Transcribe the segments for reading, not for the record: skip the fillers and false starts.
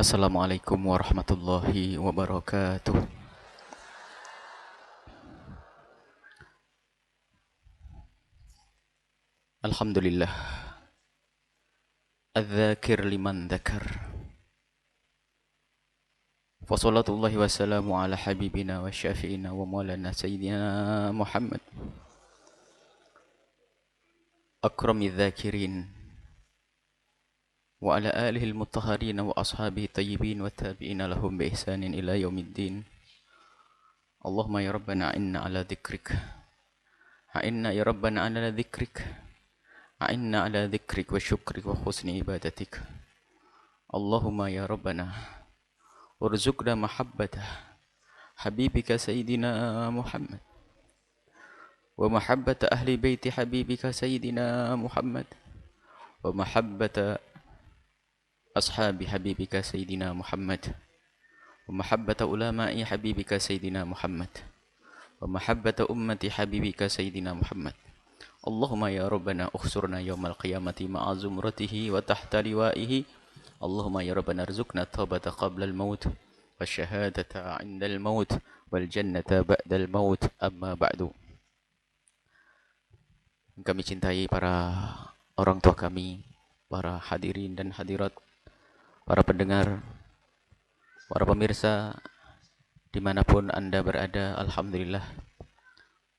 Assalamualaikum warahmatullahi wabarakatuh. Alhamdulillah. Adzakir liman dzakar. Wassalatullahi wassalamu ala habibina wa syafi'ina wa maulana sayyidina Muhammad. Akrami dzakirin. Wa ala alihi al-mutahharin wa ashabihi tayyibin wa tabi'ina lahum bi ihsanin ila yaumiddin. Allahumma ya Rabbana inna ala dzikrik. Inna ya Rabbana ala dzikrik. A'inna ala dzikrik wa syukrik wa husni ibadatik. Allahumma ya Rabbana warzuqna mahabbatah habibika sayyidina Muhammad wa mahabbata ahli baiti habibika sayyidina Muhammad wa mahabbata ashabi habibika sayyidina Muhammad wa mahabbata ulama'i habibika sayyidina Muhammad wa mahabbata ummati habibika sayyidina Muhammad. Allahumma ya Rabbana ukhsurna yawmal qiyamati ma'a zumratihi wa tahta liwa'ihi. Allahumma ya Rabbana arzuqna taubata qabla al-maut wa syahadata 'inda al-maut wal jannata ba'da al-maut. Amma ba'du. Kami cintai para orang tua kami, para hadirin dan hadirat, para pendengar, para pemirsa dimanapun Anda berada. Alhamdulillah,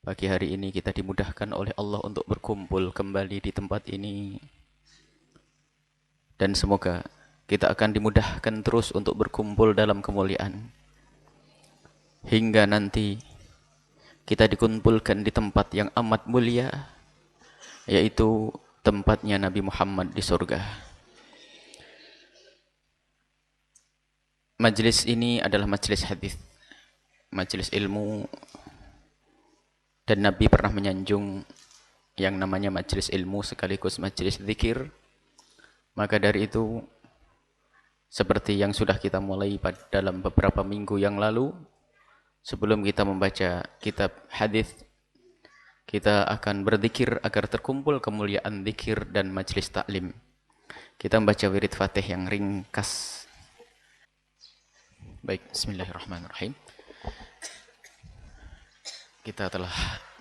pagi hari ini kita dimudahkan oleh Allah untuk berkumpul kembali di tempat ini. Dan semoga kita akan dimudahkan terus untuk berkumpul dalam kemuliaan. Hingga nanti kita dikumpulkan di tempat yang amat mulia, yaitu tempatnya Nabi Muhammad di surga. Majlis ini adalah majlis hadis, majlis ilmu. Dan Nabi pernah menyanjung yang namanya majlis ilmu sekaligus majlis zikir. Maka dari itu, seperti yang sudah kita mulai dalam beberapa minggu yang lalu, sebelum kita membaca kitab hadis, kita akan berzikir agar terkumpul kemuliaan zikir dan majlis taklim. Kita membaca wirid Fatih yang ringkas. Baik, bismillahirrahmanirrahim. Kita telah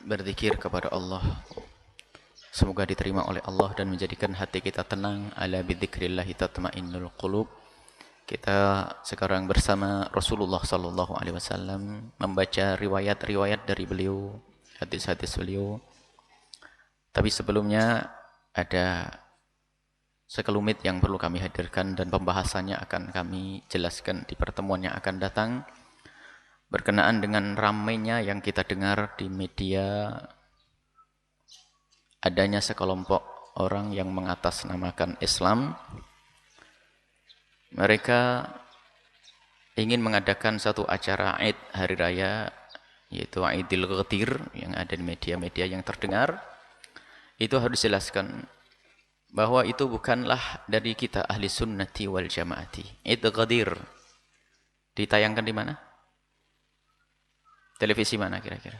berzikir kepada Allah. Semoga diterima oleh Allah dan menjadikan hati kita tenang. Ala bidzikrillahi tatma'innul qulub. Kita sekarang bersama Rasulullah sallallahu alaihi wasallam membaca riwayat-riwayat dari beliau, hadis-hadis beliau. Tapi sebelumnya ada sekelumit yang perlu kami hadirkan dan pembahasannya akan kami jelaskan di pertemuan yang akan datang. Berkenaan dengan ramainya yang kita dengar di media, adanya sekelompok orang yang mengatasnamakan Islam. Mereka ingin mengadakan satu acara Id hari raya, yaitu Idul Ghadir, yang ada di media-media yang terdengar. Itu harus dijelaskan bahwa itu bukanlah dari kita ahli sunnati wal jamaati. Idul Ghadir ditayangkan di mana? Televisi mana kira-kira?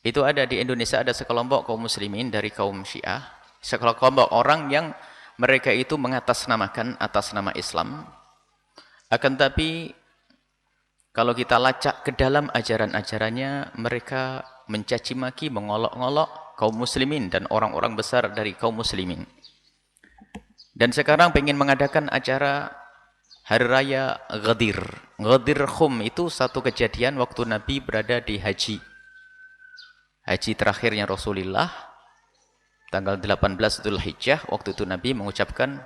Itu ada di Indonesia, ada sekelompok kaum muslimin dari kaum Syiah, sekelompok orang yang mereka itu mengatasnamakan atas nama Islam. Akan tapi kalau kita lacak ke dalam ajaran-ajarannya, mereka mencaci maki, mengolok-ngolok kaum muslimin dan orang-orang besar dari kaum muslimin. Dan sekarang ingin mengadakan acara Hari Raya Ghadir. Ghadir Khum itu satu kejadian waktu Nabi berada di haji. Haji terakhirnya Rasulullah, tanggal 18 Dzulhijjah, waktu itu Nabi mengucapkan,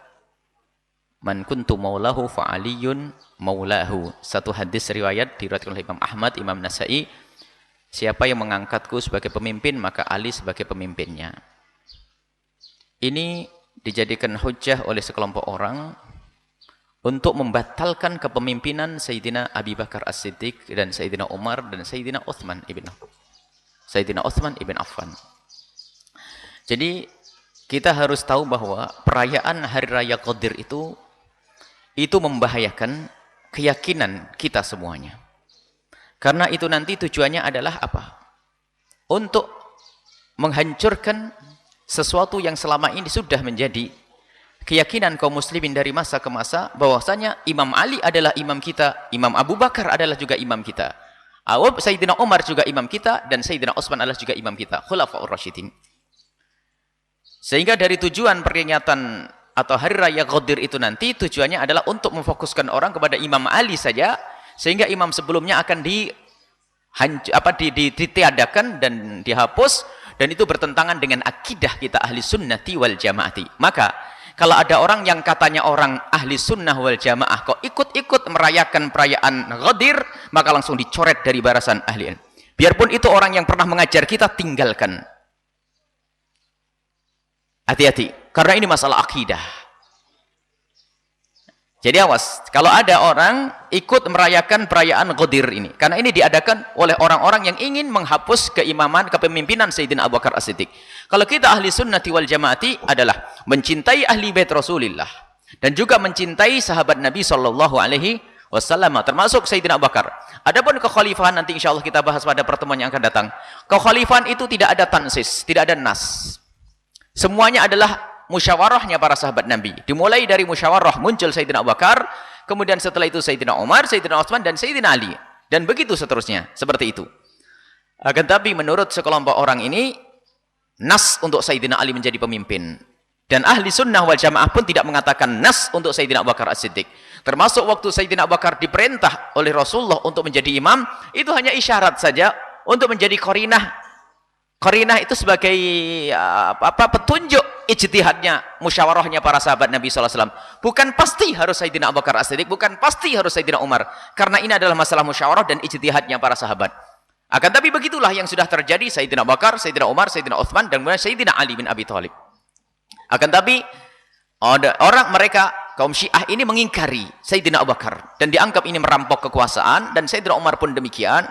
Man kuntu maulahu fa'aliyun maulahu. Satu hadis riwayat diriwayatkan oleh Imam Ahmad, Imam Nasai, siapa yang mengangkatku sebagai pemimpin, maka Ali sebagai pemimpinnya. Ini dijadikan hujjah oleh sekelompok orang untuk membatalkan kepemimpinan Sayyidina Abi Bakar As-Siddiq dan Sayyidina Umar dan Sayyidina Uthman ibn Affan. Jadi kita harus tahu bahwa perayaan Hari Raya Qadir itu membahayakan keyakinan kita semuanya. Karena itu nanti tujuannya adalah apa? Untuk menghancurkan sesuatu yang selama ini sudah menjadi keyakinan kaum muslimin dari masa ke masa bahwasanya Imam Ali adalah imam kita, Imam Abu Bakar adalah juga imam kita, Sayyidina Umar juga imam kita, dan Sayyidina Utsman adalah juga imam kita, Khulafaur Rasyidin. Sehingga dari tujuan peringatan atau hari raya Ghadir itu nanti tujuannya adalah untuk memfokuskan orang kepada Imam Ali saja, sehingga imam sebelumnya akan ditiadakan dan dihapus, dan itu bertentangan dengan akidah kita ahli sunnati wal jamaati. Maka kalau ada orang yang katanya orang ahli sunnah wal jamaah kok ikut-ikut merayakan perayaan Ghadir, maka langsung dicoret dari barisan ahli ilmu. Biarpun itu orang yang pernah mengajar kita, tinggalkan. Hati-hati, karena ini masalah akidah. Jadi awas, kalau ada orang ikut merayakan perayaan Ghadir ini, karena ini diadakan oleh orang-orang yang ingin menghapus keimaman, kepemimpinan Sayyidina Abu Bakar As-Siddiq. Kalau kita ahli sunnati wal jamaati adalah mencintai ahli bait Rasulullah dan juga mencintai sahabat Nabi Shallallahu Alaihi Wasallam, termasuk Sayyidina Abu Bakar. Adapun kekhalifahan nanti insya Allah kita bahas pada pertemuan yang akan datang. Kekhalifahan itu tidak ada tansis, tidak ada nas. Semuanya adalah musyawarahnya para sahabat Nabi. Dimulai dari musyawarah muncul Sayyidina Abu Bakar, kemudian setelah itu Sayyidina Umar, Sayyidina Utsman, dan Sayyidina Ali. Dan begitu seterusnya, seperti itu. Akan tapi menurut sekelompok orang ini, nas untuk Sayyidina Ali menjadi pemimpin. Dan ahli sunnah wal jamaah pun tidak mengatakan nas untuk Sayyidina Abu Bakar As-Siddiq. Termasuk waktu Sayyidina Abu Bakar diperintah oleh Rasulullah untuk menjadi imam, itu hanya isyarat saja untuk menjadi qarinah. Qarinah itu sebagai petunjuk ijtihadnya, musyawarahnya para sahabat Nabi SAW. Bukan pasti harus Sayyidina Abu Bakar As-Siddiq, bukan pasti harus Sayyidina Umar. Karena ini adalah masalah musyawarah dan ijtihadnya para sahabat. Akan tapi begitulah yang sudah terjadi, Sayyidina Abu Bakar, Sayyidina Umar, Sayyidina Utsman, dan kemudian Sayyidina Ali bin Abi Thalib. Akan tapi ada orang mereka, kaum Syiah ini mengingkari Sayyidina Abu Bakar. Dan dianggap ini merampok kekuasaan, dan Sayyidina Umar pun demikian.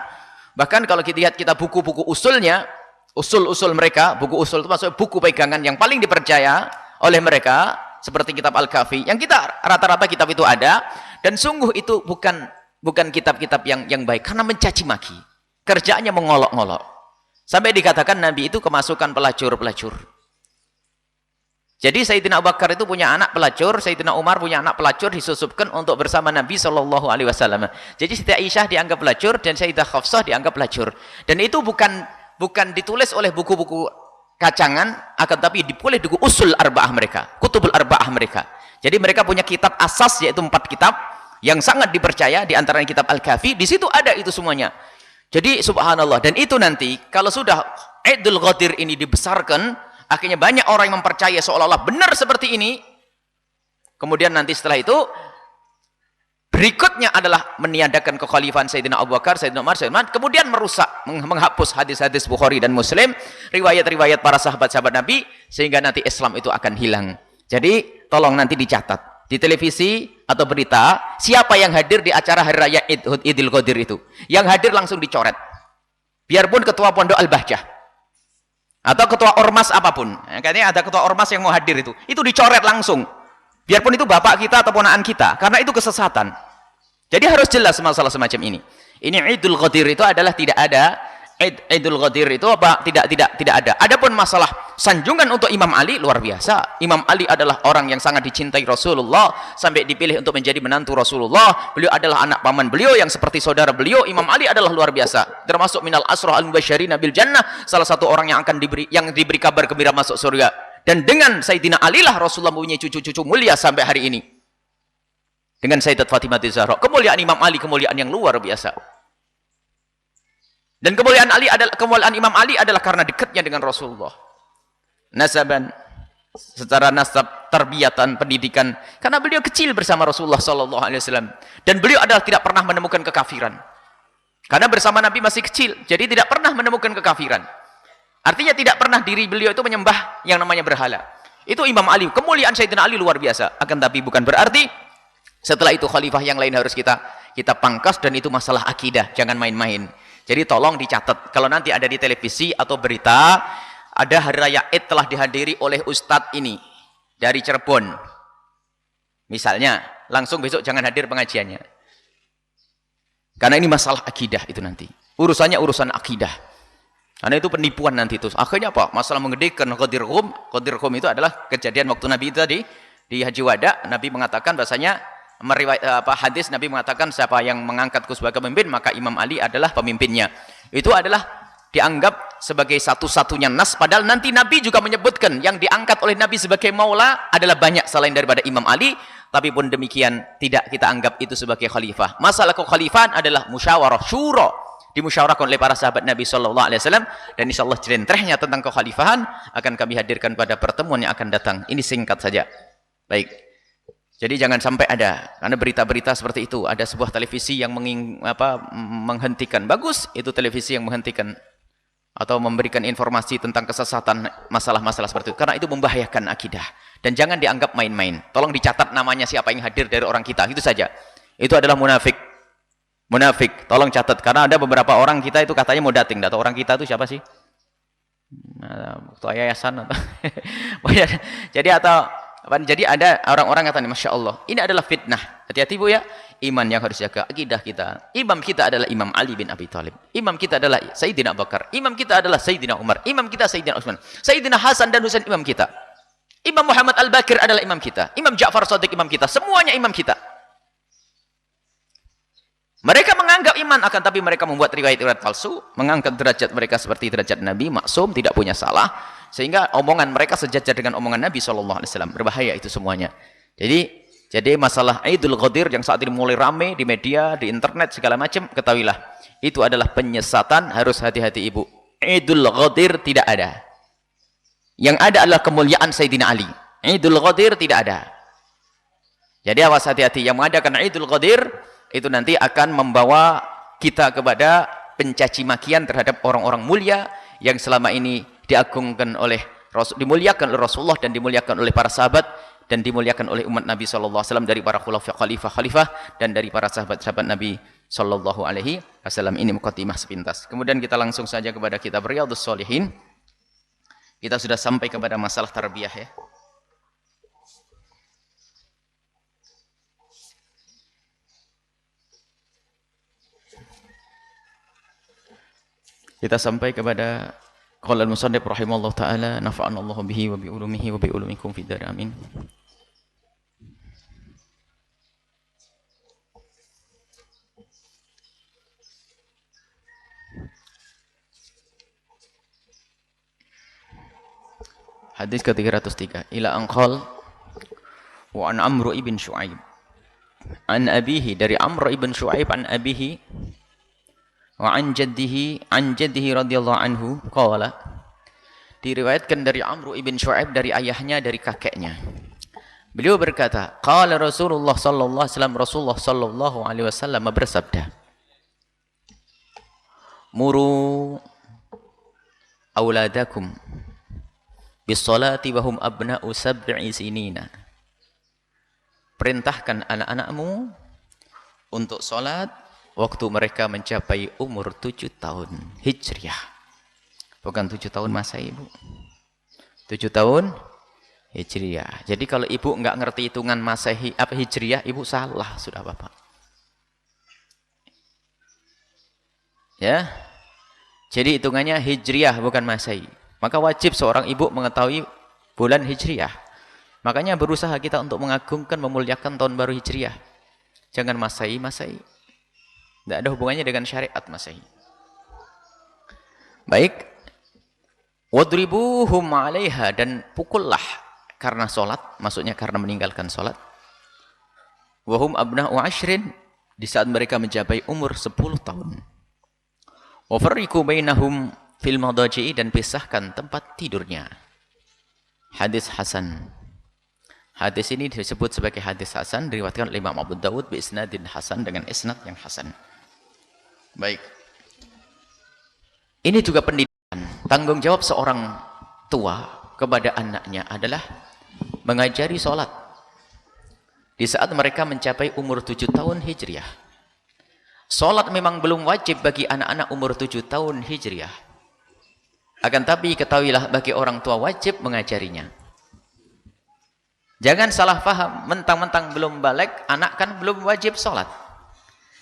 Bahkan kalau kita lihat kita buku-buku usulnya, usul-usul mereka, buku usul itu maksudnya buku pegangan yang paling dipercaya oleh mereka, seperti kitab Al-Kafi, yang kita rata-rata kitab itu ada, dan sungguh itu bukan kitab-kitab yang baik, karena mencaci maki, kerjaannya mengolok-ngolok, sampai dikatakan Nabi itu kemasukan pelacur-pelacur. Jadi Sayyidina Abu Bakar itu punya anak pelacur, Sayyidina Umar punya anak pelacur, disusupkan untuk bersama Nabi Shallallahu Alaihi Wasallam. Jadi Siti Aisyah dianggap pelacur, dan Sayyidah Hafsah dianggap pelacur, dan itu bukan ditulis oleh buku-buku kacangan, akan tapi ditulis di usul arba'ah mereka, kutubul arba'ah mereka. Jadi mereka punya kitab asas, yaitu 4 kitab yang sangat dipercaya, di antaranya kitab Al-Kafi. Di situ ada itu semuanya. Jadi subhanallah, dan itu nanti kalau sudah Idul Ghadir ini dibesarkan, akhirnya banyak orang yang mempercaya seolah-olah benar seperti ini. Kemudian nanti setelah itu berikutnya adalah meniadakan kekhalifahan Sayyidina Abu Bakar, Sayyidina Umar, Sayyidina Utsman, kemudian merusak, menghapus hadis-hadis Bukhari dan Muslim, riwayat-riwayat para sahabat-sahabat Nabi, sehingga nanti Islam itu akan hilang. Jadi tolong nanti dicatat di televisi atau berita, siapa yang hadir di acara hari raya Idul Ghadir itu, yang hadir langsung dicoret. Biarpun ketua pondok Al-Bahjah atau ketua ormas apapun, katanya ada ketua ormas yang mau hadir itu dicoret langsung. Biarpun itu bapak kita atau ponakan kita, karena itu kesesatan. Jadi harus jelas masalah semacam ini. Ini Idul Ghadir itu adalah tidak ada. Idul Ghadir itu apa? Tidak ada. Adapun masalah sanjungan untuk Imam Ali luar biasa. Imam Ali adalah orang yang sangat dicintai Rasulullah, sampai dipilih untuk menjadi menantu Rasulullah. Beliau adalah anak paman beliau yang seperti saudara beliau. Imam Ali adalah luar biasa. Termasuk minal asrah al-mubasysyirina bil jannah, salah satu orang yang akan diberi kabar gembira masuk surga. Dan dengan Sayyidina Ali lah Rasulullah mempunyai cucu-cucu mulia sampai hari ini. Dengan Sayyidat Fatimah Zahra. Kemuliaan Imam Ali, kemuliaan yang luar biasa. Dan kemuliaan Imam Ali adalah karena dekatnya dengan Rasulullah. Nasaban, secara nasab, tarbiyatan, pendidikan. Karena beliau kecil bersama Rasulullah Sallallahu Alaihi Wasallam. Dan beliau adalah tidak pernah menemukan kekafiran. Karena bersama Nabi masih kecil, jadi tidak pernah menemukan kekafiran. Artinya tidak pernah diri beliau itu menyembah yang namanya berhala. Itu Imam Ali. Kemuliaan Sayyidina Ali luar biasa. Akan tapi bukan berarti setelah itu khalifah yang lain harus kita pangkas, dan itu masalah akidah. Jangan main-main. Jadi tolong dicatat. Kalau nanti ada di televisi atau berita, ada hari raya Id telah dihadiri oleh Ustadz ini dari Cirebon. Misalnya, langsung besok jangan hadir pengajiannya. Karena ini masalah akidah itu nanti. Urusannya urusan akidah. Karena itu penipuan nanti itu. Akhirnya apa? Masalah menggedekan Ghadir Qum. Ghadir Qum itu adalah kejadian waktu Nabi itu tadi Di Haji Wada Nabi mengatakan bahasanya hadis Nabi mengatakan siapa yang mengangkatku sebagai pemimpin maka Imam Ali adalah pemimpinnya. Itu adalah dianggap sebagai satu-satunya nas, padahal nanti Nabi juga menyebutkan yang diangkat oleh Nabi sebagai maula adalah banyak selain daripada Imam Ali. Tapi pun demikian tidak kita anggap itu sebagai khalifah. Masalah kekhalifahan adalah musyawarah, syura, dimusyawarahkan oleh para sahabat Nabi sallallahu alaihi wasallam, dan insyaallah jelentrehnya tentang kekhalifahan akan kami hadirkan pada pertemuan yang akan datang. Ini singkat saja. Baik. Jadi jangan sampai ada, karena berita-berita seperti itu, ada sebuah televisi yang menghentikan. Bagus itu televisi yang menghentikan atau memberikan informasi tentang kesesatan, masalah-masalah seperti itu, karena itu membahayakan akidah dan jangan dianggap main-main. Tolong dicatat namanya siapa yang hadir dari orang kita, itu saja. Itu adalah munafik. Tolong catat, karena ada beberapa orang kita itu katanya mau dating, atau orang kita itu siapa sih? Ketua yayasan atau jadi ada orang-orang katanya, Masya Allah, ini adalah fitnah. Hati-hati Bu ya, iman yang harus jaga, akidah kita. Imam kita adalah Imam Ali bin Abi Thalib. Imam kita adalah Sayyidina Abu Bakar. Imam kita adalah Sayyidina Umar. Imam kita Sayyidina Utsman. Sayyidina Hasan dan Husain imam kita. Imam Muhammad Al-Bakir adalah imam kita. Imam Ja'far Shadiq imam kita. Semuanya imam kita. Mereka menganggap iman, akan tapi mereka membuat riwayat-riwayat palsu, mengangkat derajat mereka seperti derajat Nabi, maksum, tidak punya salah, sehingga omongan mereka sejajar dengan omongan Nabi SAW. Berbahaya itu semuanya. Jadi masalah Idul Ghadir yang saat ini mulai rame di media, di internet, segala macam, ketahuilah, itu adalah penyesatan, harus hati-hati ibu. Idul Ghadir tidak ada. Yang ada adalah kemuliaan Sayyidina Ali. Idul Ghadir tidak ada. Jadi awas hati-hati, yang mengadakan Idul Ghadir itu nanti akan membawa kita kepada pencaci makian terhadap orang-orang mulia yang selama ini diagungkan oleh dimuliakan oleh Rasulullah dan dimuliakan oleh para sahabat dan dimuliakan oleh umat Nabi sallallahu alaihi wasallam, dari para khalifah dan dari para sahabat-sahabat Nabi sallallahu alaihi wasallam. Ini muqaddimah sepintas. Kemudian kita langsung saja kepada kitab Riyadhus Shalihin. Kita sudah sampai kepada masalah tarbiyah ya. Kita sampai kepada qala al-musannif rahimallahu taala, nafa'anallahu bihi wa bi ulumihi wa bi ulumikum fid dar, amin. Hadis ke-303, ila anqal wa an Amr ibn Shu'aib an abihi, dari Amr ibn Shu'aib an abihi wa an jaddihi radhiyallahu anhu qala, diriwayatkan dari Amr ibn Shu'aib dari ayahnya, dari kakeknya, beliau berkata, qala Rasulullah sallallahu alaihi wasallam, Rasulullah sallallahu alaihi wasallam bersabda, muru auladakum bis-salati wa hum abna'u sab'i sinina, perintahkan anak-anakmu untuk salat waktu mereka mencapai umur 7 tahun Hijriah. Bukan 7 tahun Masehi, Ibu. 7 tahun Hijriah. Jadi kalau Ibu enggak ngerti hitungan Masehi apa Hijriah, Ibu salah sudah Bapak. Ya. Jadi hitungannya Hijriah bukan Masehi. Maka wajib seorang ibu mengetahui bulan Hijriah. Makanya berusaha kita untuk mengagungkan, memuliakan tahun baru Hijriah. Jangan Masehi. Tidak ada hubungannya dengan syariat Masehi. Baik. Wadribuhum 'alaiha, dan pukullah karena sholat, maksudnya karena meninggalkan sholat. Wahum abna'u 'ashrin, di saat mereka mencapai umur 10 tahun. Wa farriqu bainahum fil madaji'i, dan pisahkan tempat tidurnya. Hadis hasan. Hadis ini disebut sebagai hadis hasan, diriwayatkan oleh Imam Abu Dawud bi isnadin hasan, dengan isnad yang hasan. Baik. Ini juga pendidikan. Tanggung jawab seorang tua kepada anaknya adalah mengajari sholat di saat mereka mencapai umur 7 tahun Hijriah. Sholat memang belum wajib bagi anak-anak umur 7 tahun Hijriah. Akan tapi ketahuilah, bagi orang tua wajib mengajarinya. Jangan salah faham, mentang-mentang belum balik, anak kan belum wajib sholat.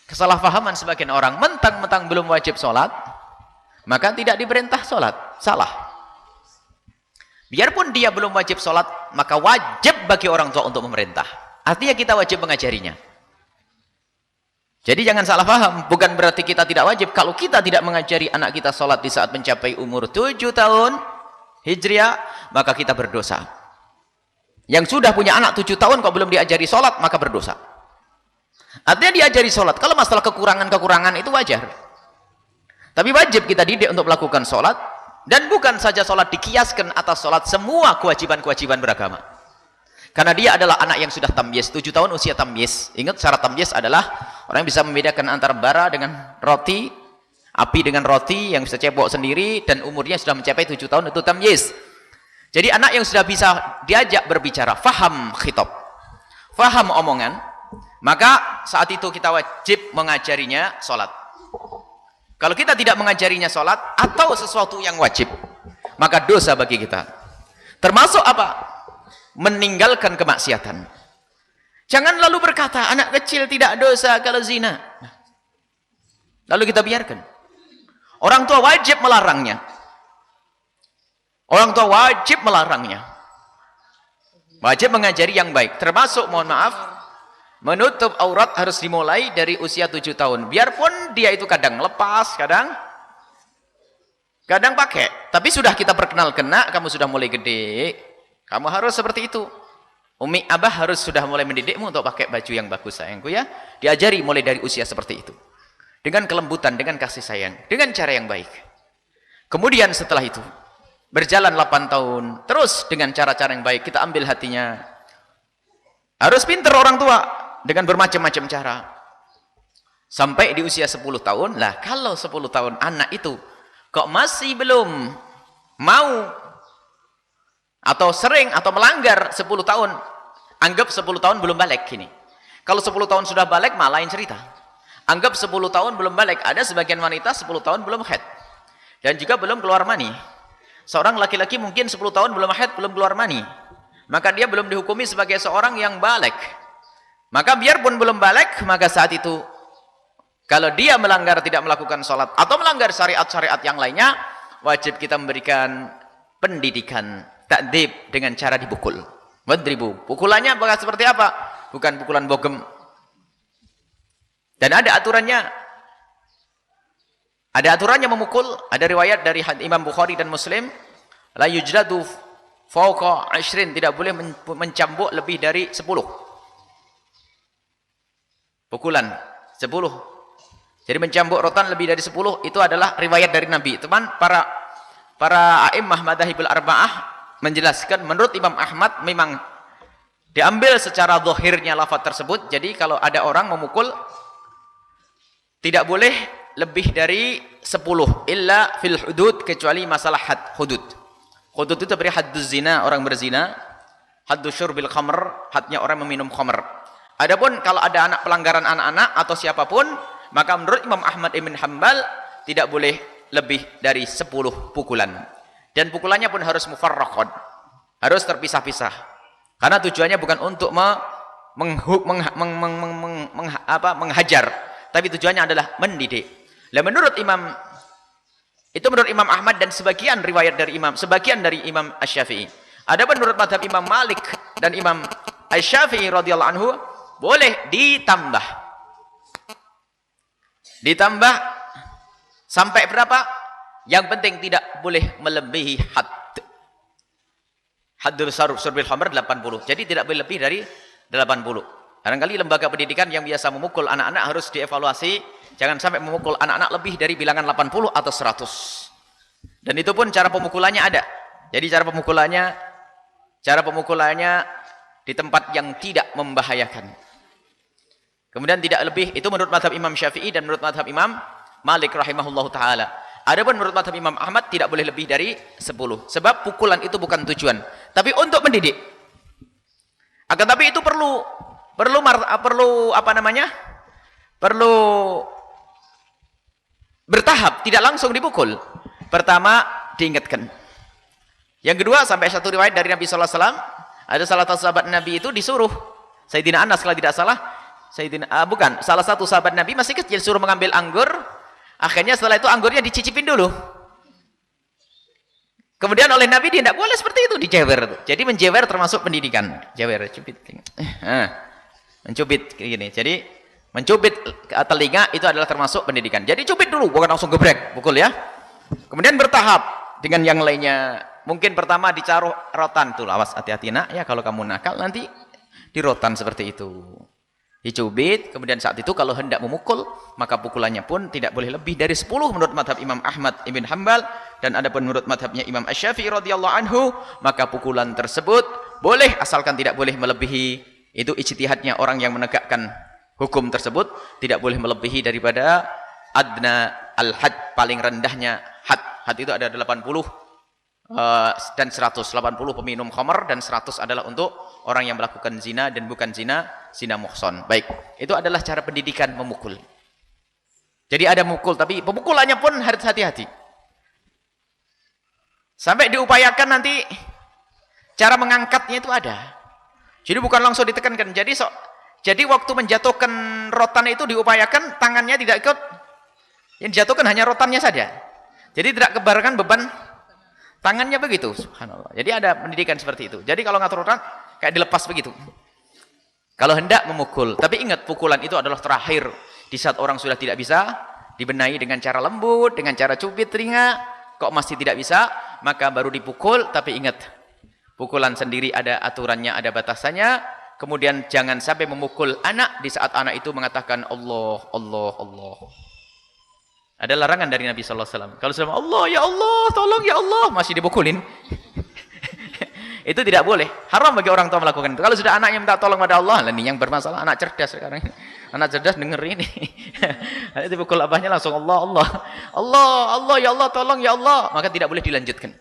Kesalahpahaman sebagian orang, mentang-mentang belum wajib sholat, maka tidak diperintah sholat. Salah. Biarpun dia belum wajib sholat, maka wajib bagi orang tua untuk memerintah. Artinya kita wajib mengajarinya. Jadi jangan salah paham, bukan berarti kita tidak wajib. Kalau kita tidak mengajari anak kita sholat di saat mencapai umur 7 tahun Hijriah, maka kita berdosa. Yang sudah punya anak 7 tahun kok belum diajari sholat, maka berdosa. Artinya diajari sholat. Kalau masalah kekurangan-kekurangan itu wajar. Tapi wajib kita didik untuk melakukan sholat. Dan bukan saja sholat dikiaskan atas sholat, semua kewajiban-kewajiban beragama. Karena dia adalah anak yang sudah tamyiz, 7 tahun usia tamyiz. Ingat syarat tamyiz adalah orang yang bisa membedakan antara bara dengan roti, api dengan roti, yang bisa cebok sendiri, dan umurnya sudah mencapai 7 tahun, itu tamyiz. Jadi anak yang sudah bisa diajak berbicara, faham khitab, faham omongan, maka saat itu kita wajib mengajarinya sholat. Kalau kita tidak mengajarinya sholat atau sesuatu yang wajib, maka dosa bagi kita. Termasuk apa? Meninggalkan kemaksiatan. Jangan lalu berkata, anak kecil tidak dosa kalau zina. Lalu kita biarkan. Orang tua wajib melarangnya. Orang tua wajib melarangnya. Wajib mengajari yang baik. Termasuk, mohon maaf, menutup aurat harus dimulai dari usia 7 tahun. Biarpun dia itu kadang lepas, kadang pakai. Tapi sudah kita perkenalkan, nak, kamu sudah mulai gede, kamu harus seperti itu. Umi abah harus sudah mulai mendidikmu untuk pakai baju yang bagus, sayangku ya. Diajari mulai dari usia seperti itu. Dengan kelembutan, dengan kasih sayang, dengan cara yang baik. Kemudian setelah itu, berjalan 8 tahun, terus dengan cara-cara yang baik, kita ambil hatinya. Harus pintar orang tua. Dengan bermacam-macam cara. Sampai di usia 10 tahun. Lah, kalau 10 tahun anak itu kok masih belum mau atau sering atau melanggar 10 tahun, anggap 10 tahun belum balik gini. Kalau 10 tahun sudah balik, malah lain cerita. Anggap 10 tahun belum balik. Ada sebagian wanita 10 tahun belum haid. Dan juga belum keluar mani. Seorang laki-laki mungkin 10 tahun belum haid, belum keluar mani. Maka dia belum dihukumi sebagai seorang yang balik. Maka biarpun belum balik, maka saat itu kalau dia melanggar, tidak melakukan sholat atau melanggar syariat-syariat yang lainnya, wajib kita memberikan pendidikan, ta'dib dengan cara dipukul. Wadribu. Pukulannya seperti apa? Bukan pukulan bogem. Dan ada aturannya. Ada aturannya memukul. Ada riwayat dari Imam Bukhari dan Muslim, la yujladu fauqa 20, tidak boleh mencambuk lebih dari 10. Pukulan 10. Jadi mencambuk rotan lebih dari 10 itu adalah riwayat dari Nabi. Teman, para a'immah madzhabul arba'ah menjelaskan menurut Imam Ahmad memang diambil secara zahirnya lafaz tersebut. Jadi kalau ada orang memukul tidak boleh lebih dari 10 illa fil hudud, kecuali masalah had hudud. Hudud itu beri hadduz zina, orang berzina, hadduz syurbil khamr, hadnya orang meminum khamr. Adapun kalau ada anak pelanggaran anak-anak atau siapapun, maka menurut Imam Ahmad ibn Hanbal tidak boleh lebih dari 10 pukulan. Dan pukulannya pun harus mufarraqan, harus terpisah-pisah. Karena tujuannya bukan untuk menghajar, tapi tujuannya adalah mendidik. Lah menurut Imam Ahmad dan sebagian riwayat dari sebagian dari Imam Asy-Syafi'i. Adapun menurut mazhab Imam Malik dan Imam Asy-Syafi'i radhiyallahu anhu, boleh ditambah sampai berapa? Yang penting tidak boleh melebihi haddul surbil khamr 80. Jadi tidak boleh lebih dari 80. Barangkali lembaga pendidikan yang biasa memukul anak-anak harus dievaluasi, jangan sampai memukul anak-anak lebih dari bilangan 80 atau 100. Dan itu pun cara pemukulannya ada. Jadi cara pemukulannya di tempat yang tidak membahayakan. Kemudian tidak lebih, itu menurut mazhab Imam Syafi'i dan menurut mazhab Imam Malik rahimahullahu ta'ala. Adapun menurut mazhab Imam Ahmad tidak boleh lebih dari 10. Sebab pukulan itu bukan tujuan, tapi untuk mendidik. Akan tapi itu perlu bertahap, tidak langsung dipukul. Pertama, diingatkan. Yang kedua, sampai satu riwayat dari Nabi sallallahu alaihi wasallam, ada salah satu sahabat Nabi itu disuruh, Sayyidina Anas kalau tidak salah, salah satu sahabat Nabi masih kecil, suruh mengambil anggur. Akhirnya setelah itu anggurnya dicicipin dulu. Kemudian oleh Nabi dia tidak boleh seperti itu, dijewer. Jadi menjewer termasuk pendidikan. Jewer, cubit. Mencubit kayak gini. Jadi mencubit telinga itu adalah termasuk pendidikan. Jadi cubit dulu, bukan langsung gebrek, pukul ya. Kemudian bertahap dengan yang lainnya. Mungkin pertama dicaruh rotan tuh, awas hati-hati nak ya, kalau kamu nakal nanti di rotan seperti itu. Dicubit, kemudian saat itu kalau hendak memukul, maka pukulannya pun tidak boleh lebih dari 10 menurut madhab Imam Ahmad ibn Hanbal, dan ada pun menurut madhabnya Imam Asy-Syafi'i radhiyallahu anhu, maka pukulan tersebut boleh asalkan tidak boleh melebihi, itu ijtihadnya orang yang menegakkan hukum tersebut, tidak boleh melebihi daripada adna al-had, paling rendahnya had. Had itu ada 80 dan 100, 80 peminum khamar dan 100 adalah untuk orang yang melakukan zina dan bukan zina muhson. Baik, itu adalah cara pendidikan memukul. Jadi ada mukul, tapi pemukulannya pun harus hati-hati. Sampai diupayakan nanti cara mengangkatnya itu ada. Jadi bukan langsung ditekankan. Jadi waktu menjatuhkan rotan itu diupayakan tangannya tidak ikut. Yang dijatuhkan hanya rotannya saja. Jadi tidak kebarkan beban tangannya begitu. Subhanallah. Jadi ada pendidikan seperti itu. Jadi kalau ngatur rotan kayak dilepas begitu. Kalau hendak memukul, tapi ingat pukulan itu adalah terakhir. Di saat orang sudah tidak bisa dibenahi dengan cara lembut, dengan cara cubit telinga, kok masih tidak bisa, maka baru dipukul. Tapi ingat, pukulan sendiri ada aturannya, ada batasannya. Kemudian jangan sampai memukul anak di saat anak itu mengatakan Allah, Allah, Allah. Ada larangan dari Nabi sallallahu alaihi wasallam. Kalau sudah Allah, ya Allah, tolong ya Allah, masih dipukulin. Itu tidak boleh. Haram bagi orang tua melakukan itu. Kalau sudah anaknya minta tolong pada Allah, lah ini yang bermasalah, anak cerdas sekarang. Anak cerdas denger ini. Itu pukul abahnya langsung Allah, Allah. Allah, Allah, ya Allah, tolong ya Allah. Maka tidak boleh dilanjutkan.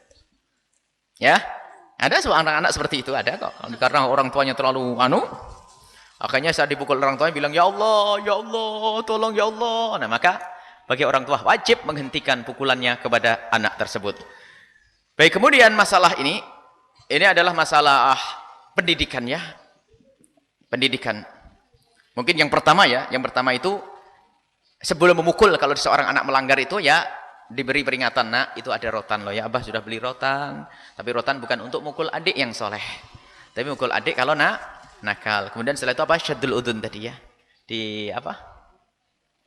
Ya. Ada anak-anak seperti itu, ada kok. Karena orang tuanya terlalu akhirnya saat dipukul orang tuanya bilang ya Allah, tolong ya Allah. Nah, maka bagi orang tua wajib menghentikan pukulannya kepada anak tersebut. Baik, kemudian masalah ini adalah masalah pendidikan ya. Pendidikan. Mungkin yang pertama itu sebelum memukul, kalau seorang anak melanggar itu ya diberi peringatan, nak itu ada rotan loh ya, abah sudah beli rotan, tapi rotan bukan untuk mukul adik yang soleh, tapi mukul adik kalau nakal. Kemudian setelah itu apa, syaddul udun tadi ya,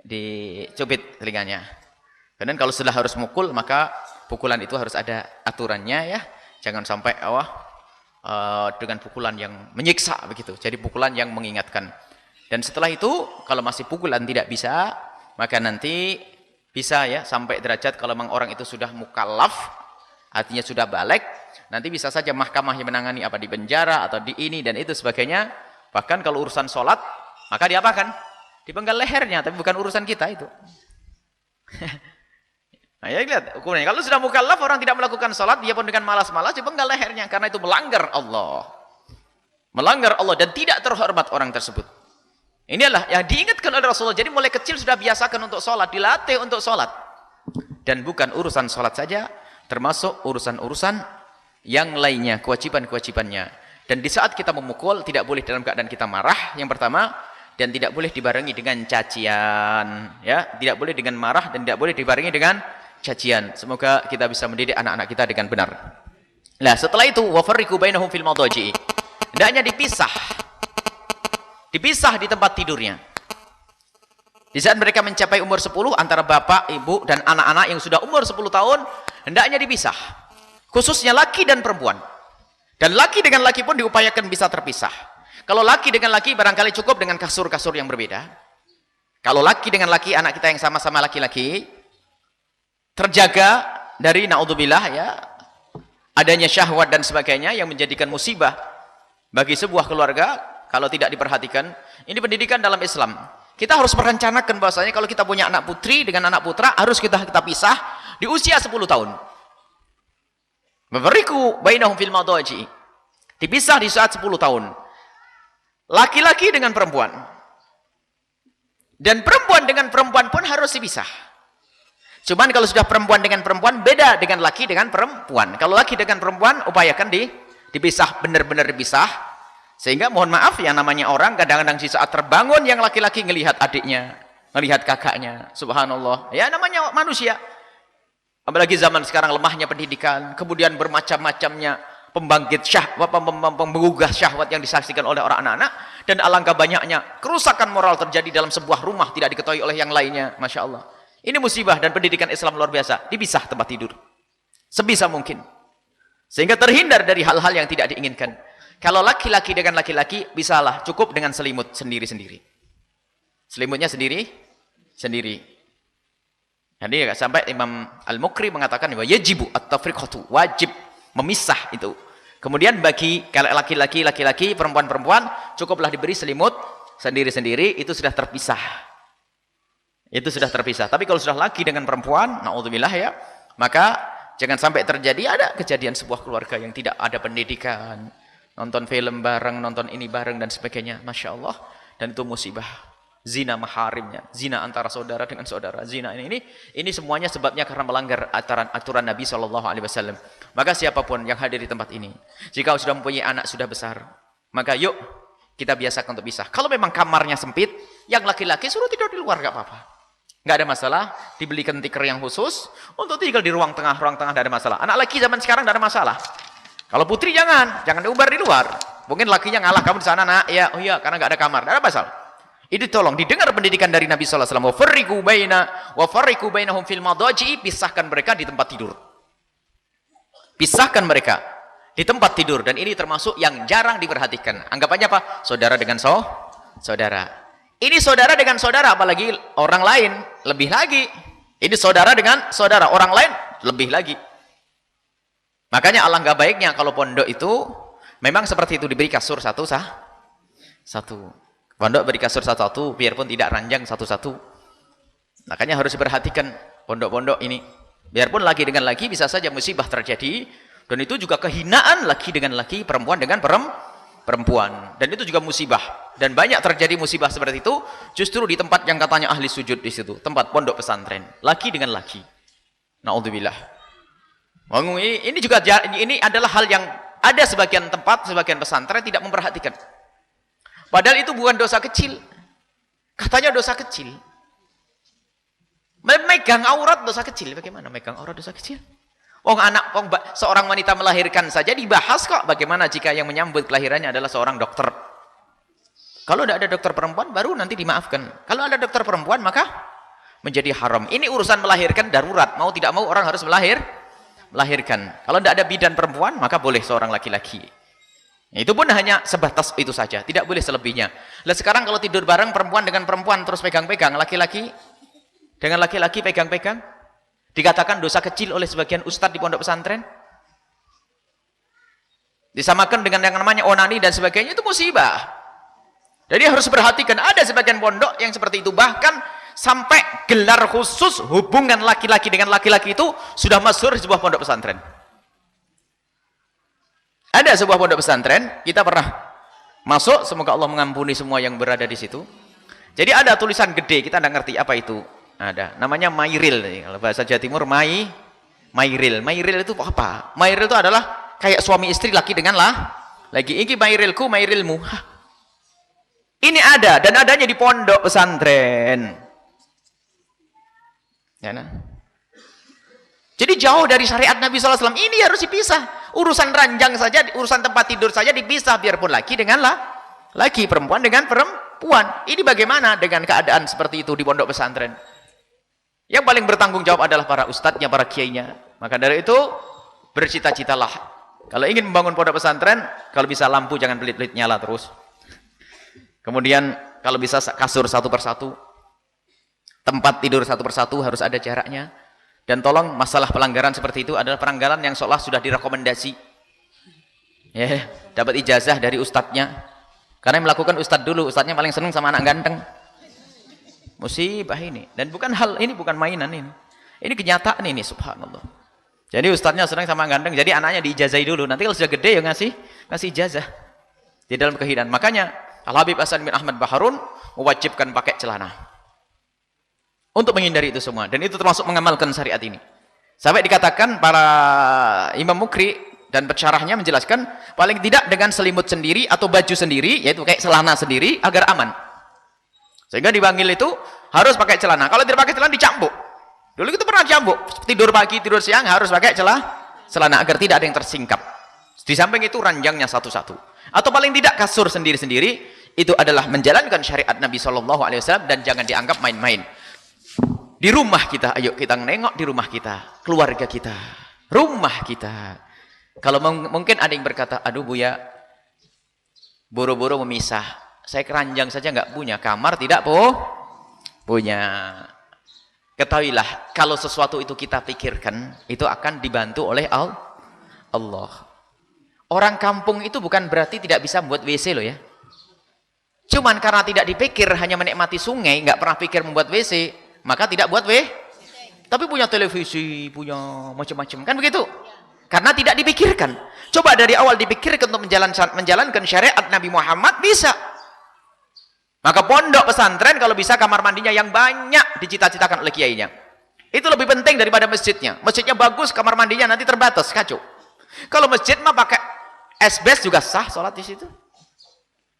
dicubit telinganya. Kemudian kalau sudah harus mukul, maka pukulan itu harus ada aturannya ya, jangan sampai dengan pukulan yang menyiksa begitu, jadi pukulan yang mengingatkan. Dan setelah itu kalau masih pukulan tidak bisa, maka nanti bisa ya sampai derajat kalau memang orang itu sudah mukallaf, artinya sudah balik, nanti bisa saja mahkamah yang menangani apa di penjara atau di ini dan itu sebagainya. Bahkan kalau urusan sholat, maka diapakan? Dipenggal lehernya, tapi bukan urusan kita itu. Nah ya lihat ukurannya. Kalau sudah mukallaf orang tidak melakukan sholat, dia pun dengan malas-malas dipenggal lehernya, karena itu melanggar Allah. Melanggar Allah dan tidak terhormat orang tersebut. Inilah yang diingatkan oleh Rasulullah. Jadi mulai kecil sudah biasakan untuk sholat, dilatih untuk sholat. Dan bukan urusan sholat saja, termasuk urusan-urusan yang lainnya, kewajiban-kewajibannya. Dan di saat kita memukul, tidak boleh dalam keadaan kita marah, yang pertama, dan tidak boleh dibarengi dengan cacian. Ya, tidak boleh dengan marah dan tidak boleh dibarengi dengan cacian. Semoga kita bisa mendidik anak-anak kita dengan benar. Nah, setelah itu, wafarriqu bainahum fil madaji. Hendaknya dipisah di tempat tidurnya. Di saat mereka mencapai umur 10, antara bapak, ibu, dan anak-anak yang sudah umur 10 tahun, hendaknya dipisah. Khususnya laki dan perempuan. Dan laki dengan laki pun diupayakan bisa terpisah. Kalau laki dengan laki, barangkali cukup dengan kasur-kasur yang berbeda. Kalau laki dengan laki, anak kita yang sama-sama laki-laki, terjaga dari na'udzubillah ya, adanya syahwat dan sebagainya yang menjadikan musibah bagi sebuah keluarga. Kalau tidak diperhatikan, ini pendidikan dalam Islam. Kita harus merencanakan bahwasanya kalau kita punya anak putri dengan anak putra, harus kita pisah di usia 10 tahun. Mafariqu bainahum fil madaji. Dipisah di saat 10 tahun. Laki-laki dengan perempuan. Dan perempuan dengan perempuan pun harus dipisah. Cuman kalau sudah perempuan dengan perempuan, beda dengan laki dengan perempuan. Kalau laki dengan perempuan, upayakan dipisah, benar-benar dipisah. Sehingga mohon maaf yang namanya orang kadang-kadang di saat terbangun yang laki-laki ngelihat adiknya, ngelihat kakaknya, subhanallah. Ya namanya manusia. Apalagi zaman sekarang lemahnya pendidikan, kemudian bermacam-macamnya pembangkit syahwat, menggugah syahwat yang disaksikan oleh orang anak-anak, dan alangkah banyaknya kerusakan moral terjadi dalam sebuah rumah tidak diketahui oleh yang lainnya. Masya Allah. Ini musibah, dan pendidikan Islam luar biasa. Dipisah tempat tidur sebisa mungkin, sehingga terhindar dari hal-hal yang tidak diinginkan. Kalau laki-laki dengan laki-laki, bisalah cukup dengan selimut sendiri-sendiri. Selimutnya sendiri-sendiri. Jadi sampai Imam Al-Mukri mengatakan yajibu at-tafriqatu, wajib memisah itu. Kemudian bagi laki-laki, perempuan-perempuan, cukuplah diberi selimut sendiri-sendiri, itu sudah terpisah. Itu sudah terpisah. Tapi kalau sudah laki dengan perempuan, naudzubillah ya, maka jangan sampai terjadi ada kejadian sebuah keluarga yang tidak ada pendidikan, nonton film bareng, nonton ini bareng dan sebagainya. Masya Allah. Dan itu musibah. Zina maharimnya, zina antara saudara dengan saudara, zina ini semuanya sebabnya karena melanggar aturan Nabi SAW. Maka siapapun yang hadir di tempat ini, jika sudah mempunyai anak sudah besar, maka yuk kita biasakan untuk pisah. Kalau memang kamarnya sempit, yang laki-laki suruh tidur di luar, gak apa-apa, nggak ada masalah. Dibelikan tikar yang khusus untuk tinggal di ruang tengah tidak ada masalah. Anak laki zaman sekarang tidak ada masalah. Kalau putri jangan diubar di luar. Mungkin lakinya ngalah, kamu di sana nak, ya, oh iya, karena nggak ada kamar, tidak ada masalah. Itu tolong didengar pendidikan dari Nabi SAW. Wa farriqu bainahum fil madaji, pisahkan mereka di tempat tidur. Pisahkan mereka di tempat tidur, dan ini termasuk yang jarang diperhatikan. Anggapannya apa? Saudara dengan saudara. Ini saudara dengan saudara, apalagi orang lain lebih lagi. Ini saudara dengan saudara, orang lain lebih lagi. Makanya alangkah baiknya kalau pondok itu memang seperti itu, diberi kasur satu. Pondok beri kasur satu, biarpun tidak ranjang satu-satu. Makanya harus diperhatikan pondok-pondok ini. Biarpun laki dengan laki bisa saja musibah terjadi, dan itu juga kehinaan laki dengan laki, perempuan dengan perempuan, dan itu juga musibah. Dan banyak terjadi musibah seperti itu justru di tempat yang katanya ahli sujud di situ, tempat pondok pesantren, laki dengan laki. Naudzubillah. Ini juga ini adalah hal yang ada sebagian tempat, sebagian pesantren tidak memperhatikan. Padahal itu bukan dosa kecil. Katanya dosa kecil. Memegang aurat dosa kecil. Bagaimana memegang aurat dosa kecil? Seorang wanita melahirkan saja dibahas kok. Bagaimana jika yang menyambut kelahirannya adalah seorang dokter? Kalau tidak ada dokter perempuan, baru nanti dimaafkan. Kalau ada dokter perempuan, maka menjadi haram. Ini urusan melahirkan darurat. Mau tidak mau orang harus melahirkan. Kalau tidak ada bidan perempuan, maka boleh seorang laki-laki. Itu pun hanya sebatas itu saja, tidak boleh selebihnya. Lah sekarang kalau tidur bareng perempuan dengan perempuan terus pegang-pegang, laki-laki dengan laki-laki pegang-pegang, dikatakan dosa kecil oleh sebagian ustadz di pondok pesantren. Disamakan dengan yang namanya onani dan sebagainya, itu musibah. Jadi harus perhatikan, ada sebagian pondok yang seperti itu, bahkan sampai gelar khusus hubungan laki-laki dengan laki-laki itu sudah masyhur di sebuah pondok pesantren. Ada sebuah pondok pesantren, kita pernah masuk, semoga Allah mengampuni semua yang berada di situ. Jadi ada tulisan gede, kita tidak ngerti apa itu. Ada, namanya mairil. Kalau bahasa Jawa Timur, mairil. Mairil itu apa? Mairil itu adalah kayak suami istri, laki dengan lagi. Ini mairilku, mairilmu. Hah. Ini ada, dan adanya di pondok pesantren. Ya, nah. Jadi jauh dari syariat Nabi SAW. Ini harus dipisah. Urusan ranjang saja, urusan tempat tidur saja dipisah. Biarpun laki dengan laki, perempuan dengan perempuan. Ini bagaimana dengan keadaan seperti itu di pondok pesantren? Yang paling bertanggung jawab adalah para ustadznya, para kiainya. Maka dari itu, bercita-citalah. Kalau ingin membangun pondok pesantren, kalau bisa lampu jangan pelit-pelit nyala terus. Kemudian kalau bisa kasur satu persatu. Tempat tidur satu persatu harus ada jaraknya. Dan tolong masalah pelanggaran seperti itu adalah pelanggaran yang seolah sudah direkomendasi. Ya, dapat ijazah dari ustadznya. Karena yang melakukan ustadz dulu, ustadznya paling senang sama anak ganteng. Musibah ini. Dan bukan hal ini, bukan mainan ini. Ini kenyataan ini, subhanallah. Jadi ustadznya senang sama ganteng, jadi anaknya diijazahi dulu. Nanti kalau sudah gede ya ngasih ijazah. Di dalam kehinaan. Makanya Al-Habib Hasan bin Ahmad Baharun mewajibkan pakai celana. Untuk menghindari itu semua. Dan itu termasuk mengamalkan syariat ini. Sampai dikatakan para Imam Mukri dan pensyarahnya menjelaskan, paling tidak dengan selimut sendiri atau baju sendiri, yaitu kayak celana sendiri, agar aman. Sehingga dipanggil itu harus pakai celana. Kalau tidak pakai celana dicambuk. Dulu kita pernah cambuk, tidur pagi, tidur siang harus pakai celana agar tidak ada yang tersingkap. Di samping itu ranjangnya satu-satu. Atau paling tidak kasur sendiri-sendiri, itu adalah menjalankan syariat Nabi SAW dan jangan dianggap main-main. Di rumah kita, ayo kita nengok di rumah kita, keluarga kita, rumah kita. Kalau mungkin ada yang berkata, aduh Buya, boro-boro memisah. Saya keranjang saja nggak punya, kamar tidak punya. Ketahuilah, kalau sesuatu itu kita pikirkan, itu akan dibantu oleh Allah. Orang kampung itu bukan berarti tidak bisa membuat WC loh ya. Cuman karena tidak dipikir, hanya menikmati sungai, nggak pernah pikir membuat WC, maka tidak buat tapi punya televisi, punya macam-macam, kan begitu? Karena tidak dipikirkan. Coba dari awal dipikirkan untuk menjalankan syariat Nabi Muhammad, bisa. Maka pondok pesantren kalau bisa kamar mandinya yang banyak dicita-citakan oleh kiainya. Itu lebih penting daripada masjidnya. Masjidnya bagus, kamar mandinya nanti terbatas, kacau. Kalau masjid mah pakai asbes juga sah sholat di situ.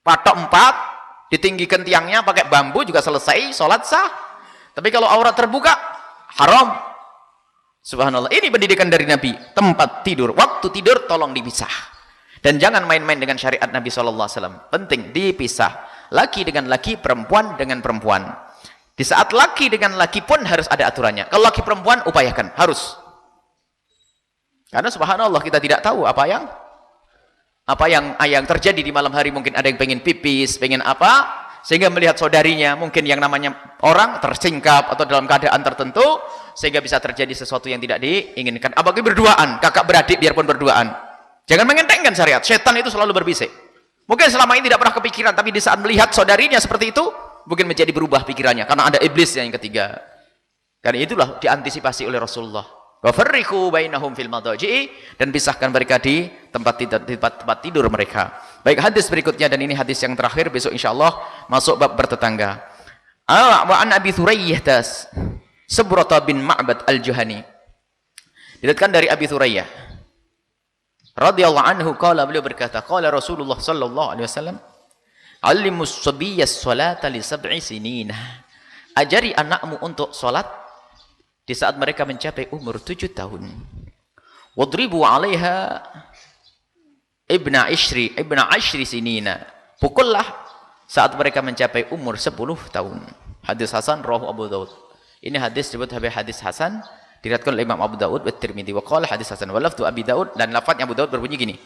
Patok 4, ditinggikan tiangnya pakai bambu juga selesai, sholat sah. Tapi kalau aurat terbuka, haram. Subhanallah, ini pendidikan dari Nabi. Tempat tidur, waktu tidur tolong dipisah. Dan jangan main-main dengan syariat Nabi SAW. Penting, dipisah. Laki dengan laki, perempuan dengan perempuan. Di saat laki dengan laki pun harus ada aturannya. Kalau laki perempuan, upayakan, harus. Karena subhanallah, kita tidak tahu apa yang terjadi di malam hari. Mungkin ada yang pengen pipis, pengen apa, sehingga melihat saudarinya, mungkin yang namanya orang tersingkap atau dalam keadaan tertentu, sehingga bisa terjadi sesuatu yang tidak diinginkan. Apalagi berduaan, kakak beradik biarpun berduaan. Jangan mengentengkan syariat. Setan itu selalu berbisik. Mungkin selama ini tidak pernah kepikiran, tapi di saat melihat saudarinya seperti itu, mungkin menjadi berubah pikirannya. Karena ada iblis yang ketiga. Karena itulah diantisipasi oleh Rasulullah. Wafarriqu bainahum fil madaji'i, dan pisahkan mereka di tempat tidur mereka. Baik, hadis berikutnya, dan ini hadis yang terakhir, besok insyaallah masuk bab bertetangga. Wa an Abi Thurayyah Sabrata bin Ma'bad al-Juhani. Diriwayatkan dari Abi Thurayyah radhiyallahu anhu, qala, beliau berkata, qala Rasulullah sallallahu alaihi wasallam, "Allimus sabiyya as-salata li 7 sinin." Ajari anakmu untuk salat di saat mereka mencapai umur 7 tahun. Wadribu 'alaiha ibna 'ashri sinina. Pukullah saat mereka mencapai umur 10 tahun. Hadis hasan rawahu Abu Daud. Ini hadis disebut hadis hasan, diriwayatkan oleh Imam Abu Daud wa Tirmidzi wa qala hadis hasan. Wa lafdhu Abi Daud, dan lafaznya Abu Daud berbunyi gini.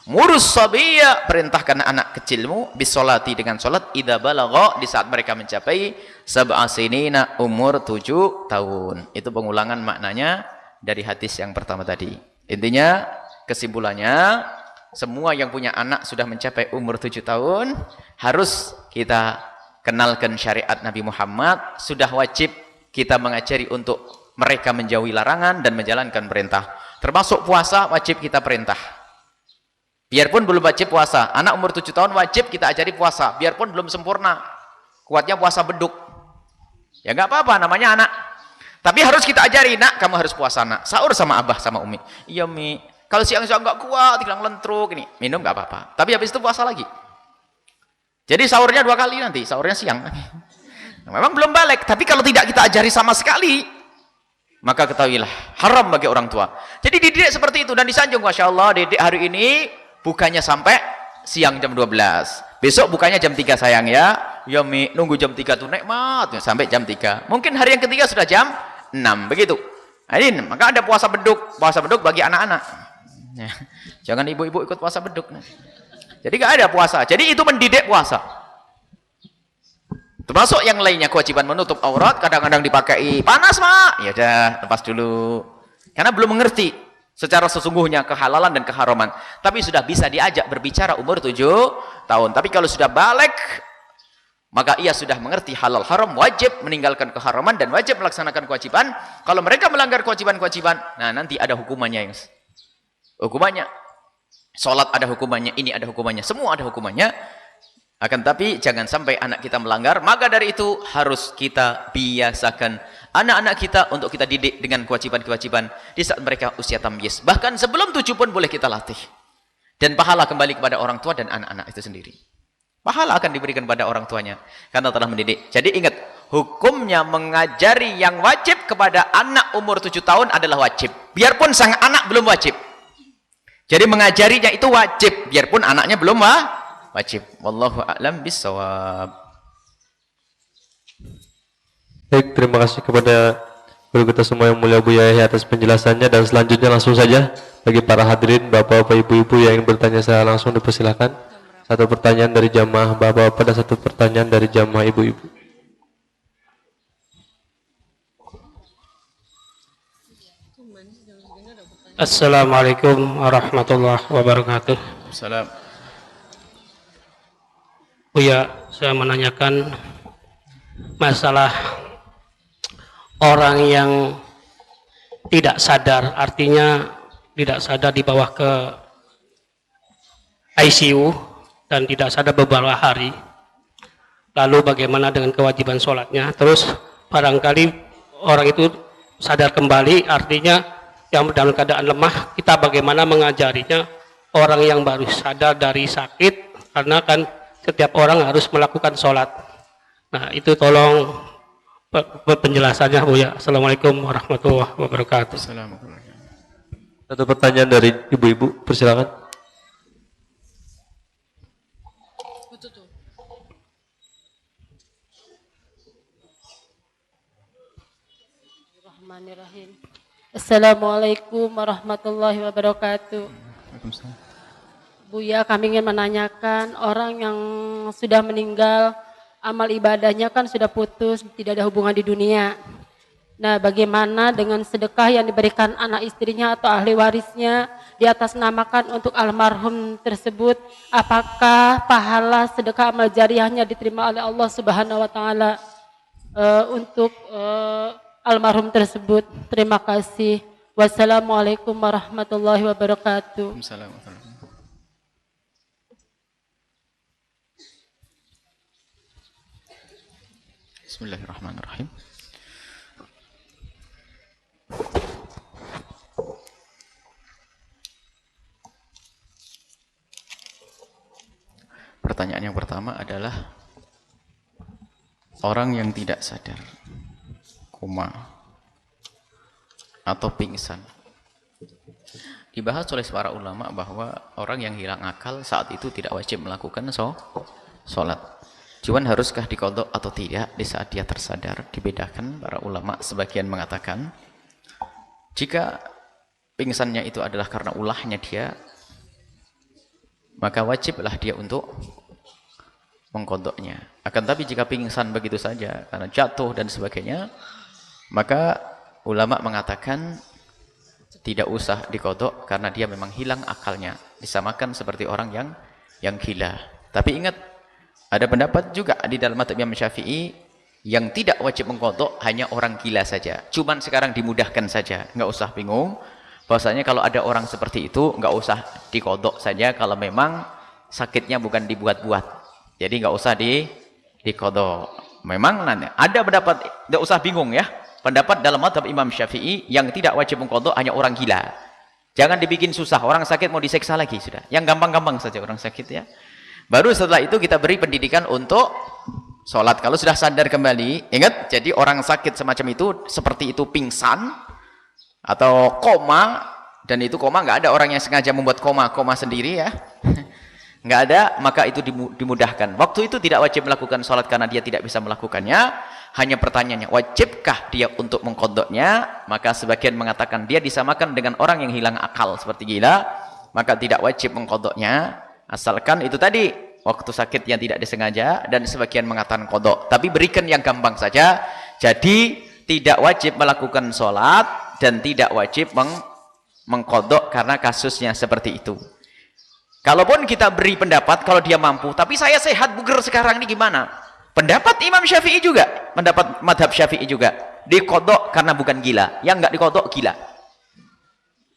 Murus sabiyya, perintahkan anak kecilmu bisolati, dengan salat, idza balagha, di saat mereka mencapai 7 sinina, umur 7 tahun. Itu pengulangan maknanya dari hadis yang pertama tadi. Intinya, kesimpulannya, semua yang punya anak sudah mencapai umur 7 tahun harus kita kenalkan syariat Nabi Muhammad. Sudah wajib kita mengajari untuk mereka menjauhi larangan dan menjalankan perintah. Termasuk puasa, wajib kita perintah. Biarpun belum wajib puasa, anak umur 7 tahun wajib kita ajari puasa, biarpun belum sempurna. Kuatnya puasa beduk. Ya nggak apa-apa, namanya anak. Tapi harus kita ajari, nak, kamu harus puasa, nak. Sahur sama abah sama umi. Iya, Mi. Kalau siang-siang nggak kuat, hilang lentruk, ini minum nggak apa-apa. Tapi habis itu puasa lagi. Jadi sahurnya 2 kali nanti, sahurnya siang. Memang belum balik, tapi kalau tidak kita ajari sama sekali, maka ketahuilah haram bagi orang tua. Jadi dididik seperti itu dan disanjung. Masya Allah, didik hari ini bukannya sampai siang jam 12, besok bukannya jam 3 sayang ya. Ya Mi, nunggu jam 3 tuh nikmat sampai jam 3. Mungkin hari yang ketiga sudah jam 6, begitu. Ini maka ada puasa beduk bagi anak-anak. Ya. Jangan ibu-ibu ikut puasa beduk. Jadi gak ada puasa. Jadi itu mendidik puasa. Termasuk yang lainnya, kewajiban menutup aurat, kadang-kadang dipakai panas, Mak. Ya udah, lepas dulu. Karena belum mengerti secara sesungguhnya kehalalan dan keharaman. Tapi sudah bisa diajak berbicara umur 7 tahun. Tapi kalau sudah balik, maka ia sudah mengerti halal haram, wajib meninggalkan keharaman dan wajib melaksanakan kewajiban. Kalau mereka melanggar kewajiban-kewajiban, nah nanti ada hukumannya. Hukumannya. Salat ada hukumannya, ini ada hukumannya, semua ada hukumannya. Akan tapi jangan sampai anak kita melanggar. Maka dari itu harus kita biasakan anak-anak kita untuk kita didik dengan kewajiban-kewajiban di saat mereka usia tamyiz. Bahkan sebelum 7 pun boleh kita latih. Dan pahala kembali kepada orang tua dan anak-anak itu sendiri. Pahala akan diberikan pada orang tuanya karena telah mendidik. Jadi ingat, hukumnya mengajari yang wajib kepada anak umur 7 tahun adalah wajib. Biarpun sang anak belum wajib. Jadi mengajarinya itu wajib, biarpun anaknya belum wajib. Wallahu a'lam bishawab. Baik, terima kasih kepada guru kita semua yang mulia Buya Yahya atas penjelasannya, dan selanjutnya langsung saja bagi para hadirin bapak-bapak ibu-ibu yang ingin bertanya secara langsung dipersilakan. Satu pertanyaan dari jamaah bapak-bapak dan satu pertanyaan dari jamaah ibu-ibu. Assalamualaikum warahmatullahi wabarakatuh. Salam. Buya, saya menanyakan masalah orang yang tidak sadar, artinya tidak sadar di bawah ke ICU dan tidak sadar beberapa hari. Lalu bagaimana dengan kewajiban sholatnya? Terus barangkali orang itu sadar kembali, artinya yang dalam keadaan lemah, kita bagaimana mengajarinya orang yang baru sadar dari sakit, karena kan setiap orang harus melakukan sholat. Nah, itu tolong penjelasannya Buya. Assalamualaikum warahmatullahi wabarakatuh. Satu pertanyaan dari ibu-ibu, persilakan. Bismillahirrahmanirrahim. Assalamualaikum warahmatullahi wabarakatuh. Buya, kami ingin menanyakan, orang yang sudah meninggal, amal ibadahnya kan sudah putus, tidak ada hubungan di dunia. Nah, bagaimana dengan sedekah yang diberikan anak istrinya atau ahli warisnya diatasnamakan untuk almarhum tersebut? Apakah pahala sedekah amal jariahnya diterima oleh Allah Subhanahu wa taala untuk almarhum tersebut? Terima kasih. Wassalamualaikum warahmatullahi wabarakatuh. Bismillahirrahmanirrahim. Pertanyaan yang pertama adalah orang yang tidak sadar, koma atau pingsan. Dibahas oleh para ulama bahwa orang yang hilang akal saat itu tidak wajib melakukan sholat. Cuman haruskah diqadha atau tidak di saat dia tersadar? Dibedakan para ulama. Sebagian mengatakan jika pingsannya itu adalah karena ulahnya dia, maka wajiblah dia untuk mengqadhanya. Akan tapi jika pingsan begitu saja karena jatuh dan sebagainya, maka ulama mengatakan tidak usah diqadha karena dia memang hilang akalnya, disamakan seperti orang yang gila. Tapi ingat, ada pendapat juga di dalam mazhab Imam Syafi'i yang tidak wajib mengqadha hanya orang gila saja. Cuman sekarang dimudahkan saja, nggak usah bingung. Bahwasanya kalau ada orang seperti itu nggak usah diqadha saja kalau memang sakitnya bukan dibuat-buat. Jadi nggak usah diqadha. Memang ada pendapat, nggak usah bingung ya. Pendapat dalam mazhab Imam Syafi'i yang tidak wajib mengqadha hanya orang gila. Jangan dibikin susah, orang sakit mau diseksa lagi sudah. Yang gampang-gampang saja orang sakit ya. Baru setelah itu kita beri pendidikan untuk sholat. Kalau sudah sadar kembali, ingat, jadi orang sakit semacam itu, seperti itu pingsan atau koma, dan itu koma nggak ada orang yang sengaja membuat koma sendiri ya, nggak ada, maka itu dimudahkan. Waktu itu tidak wajib melakukan sholat karena dia tidak bisa melakukannya. Hanya pertanyaannya, wajibkah dia untuk mengqadhanya? Maka sebagian mengatakan dia disamakan dengan orang yang hilang akal seperti gila, maka tidak wajib mengqadhanya. Asalkan itu tadi, waktu sakit yang tidak disengaja, dan sebagian mengatakan qadha. Tapi berikan yang gampang saja. Jadi tidak wajib melakukan sholat dan tidak wajib mengqadha karena kasusnya seperti itu. Kalaupun kita beri pendapat kalau dia mampu, tapi saya sehat bugar sekarang ini gimana? Pendapat Imam Syafi'i juga, pendapat madhab Syafi'i juga, diqadha karena bukan gila. Yang nggak diqadha gila.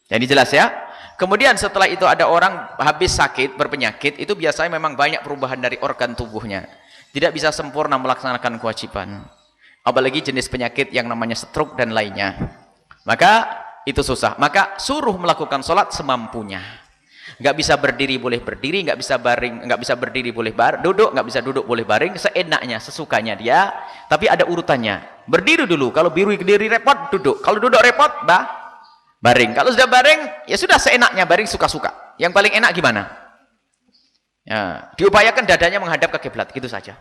Jadi jelas ya. Kemudian setelah itu ada orang habis sakit, berpenyakit, itu biasanya memang banyak perubahan dari organ tubuhnya. Tidak bisa sempurna melaksanakan kewajiban. Apalagi jenis penyakit yang namanya stroke dan lainnya. Maka itu susah. Maka suruh melakukan sholat semampunya. Nggak bisa berdiri boleh berdiri, nggak bisa baring, nggak bisa berdiri boleh duduk, nggak bisa duduk boleh baring, seenaknya, sesukanya dia. Tapi ada urutannya. Berdiri dulu, kalau berdiri repot duduk, kalau duduk repot baring. Kalau sudah baring, ya sudah seenaknya baring suka-suka. Yang paling enak gimana? Ya, diupayakan dadanya menghadap ke kiblat, gitu saja.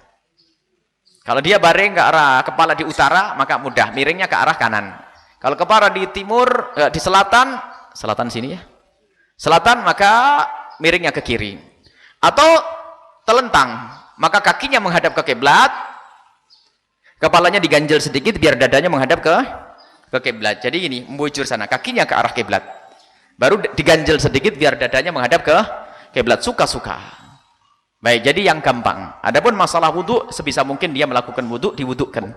Kalau dia baring ke arah kepala di utara, maka mudah miringnya ke arah kanan. Kalau kepala di timur, di selatan sini ya. Selatan, maka miringnya ke kiri. Atau telentang, maka kakinya menghadap ke kiblat, kepalanya diganjel sedikit biar dadanya menghadap ke kiblat. Jadi ini membujur sana, kakinya ke arah kiblat. Baru diganjel sedikit biar dadanya menghadap ke kiblat, suka-suka. Baik, jadi yang gampang. Adapun masalah wudhu, sebisa mungkin dia melakukan wudhu, diwudhukan.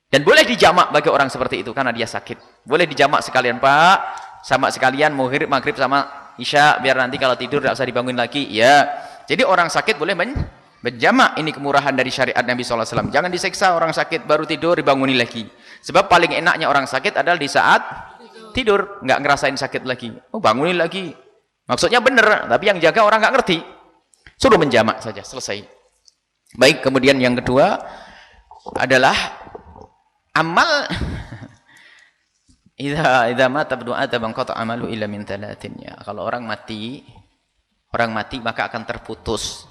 Dan boleh dijamak bagi orang seperti itu karena dia sakit. Boleh dijamak sekalian, Pak. Sama sekalian maghrib sama isya, biar nanti kalau tidur tidak usah dibangun lagi. Ya, jadi orang sakit boleh menjamak. Ini kemurahan dari syariat Nabi SAW. Jangan diseksa orang sakit baru tidur dibanguni lagi. Sebab paling enaknya orang sakit adalah di saat tidur, nggak ngerasain sakit lagi. Oh, bangunin lagi. Maksudnya benar, tapi yang jaga orang nggak ngerti. Suruh menjamak saja, selesai. Baik, kemudian yang kedua adalah amal. Idza mata ibnu Adam qata amalu illa min talatin, ya. Kalau orang mati maka akan terputus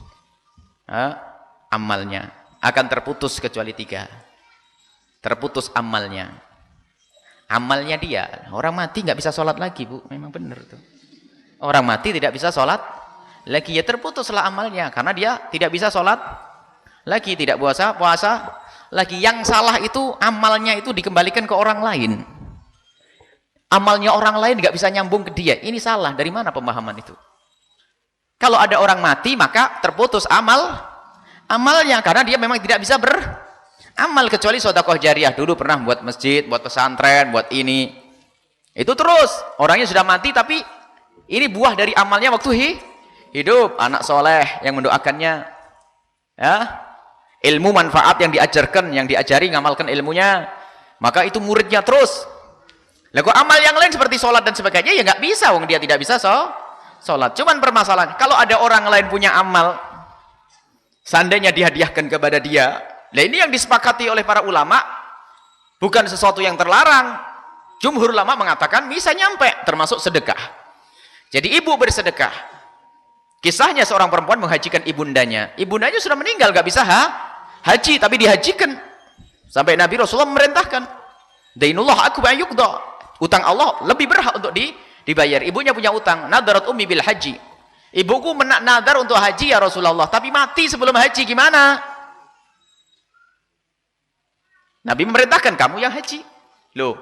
amalnya, akan terputus kecuali 3. Terputus amalnya dia. Orang mati nggak bisa sholat lagi, Bu. Memang benar tuh. Orang mati tidak bisa sholat lagi, ya terputuslah amalnya karena dia tidak bisa sholat lagi, tidak puasa lagi. Yang salah itu amalnya itu dikembalikan ke orang lain. Amalnya orang lain nggak bisa nyambung ke dia. Ini salah. Dari mana pemahaman itu? Kalau ada orang mati maka terputus amalnya karena dia memang tidak bisa beramal kecuali sedekah jariah. Dulu pernah buat masjid, buat pesantren, buat ini. Itu terus orangnya sudah mati tapi ini buah dari amalnya waktu hidup. Anak soleh yang mendoakannya, ya, ilmu manfaat yang diajarkan, yang diajari, ngamalkan ilmunya, maka itu muridnya terus. Lalu amal yang lain seperti sholat dan sebagainya ya nggak bisa, wong dia tidak bisa sholat. Cuman permasalahan kalau ada orang lain punya amal, seandainya dihadiahkan kepada dia, nah ini yang disepakati oleh para ulama, bukan sesuatu yang terlarang. Jumhur ulama mengatakan bisa nyampe, termasuk sedekah. Jadi ibu bersedekah. Kisahnya seorang perempuan menghajikan ibundanya. Ibundanya sudah meninggal, nggak bisa haji, tapi dihajikan. Sampai Nabi Rasulullah memerintahkan, dainullah akbar yuqda. Utang Allah lebih berhak untuk dibayar. Ibunya punya utang, nadarat ummi bil haji. Ibuku nadar untuk haji ya Rasulullah, tapi mati sebelum haji, gimana? Nabi memerintahkan kamu yang haji. Loh.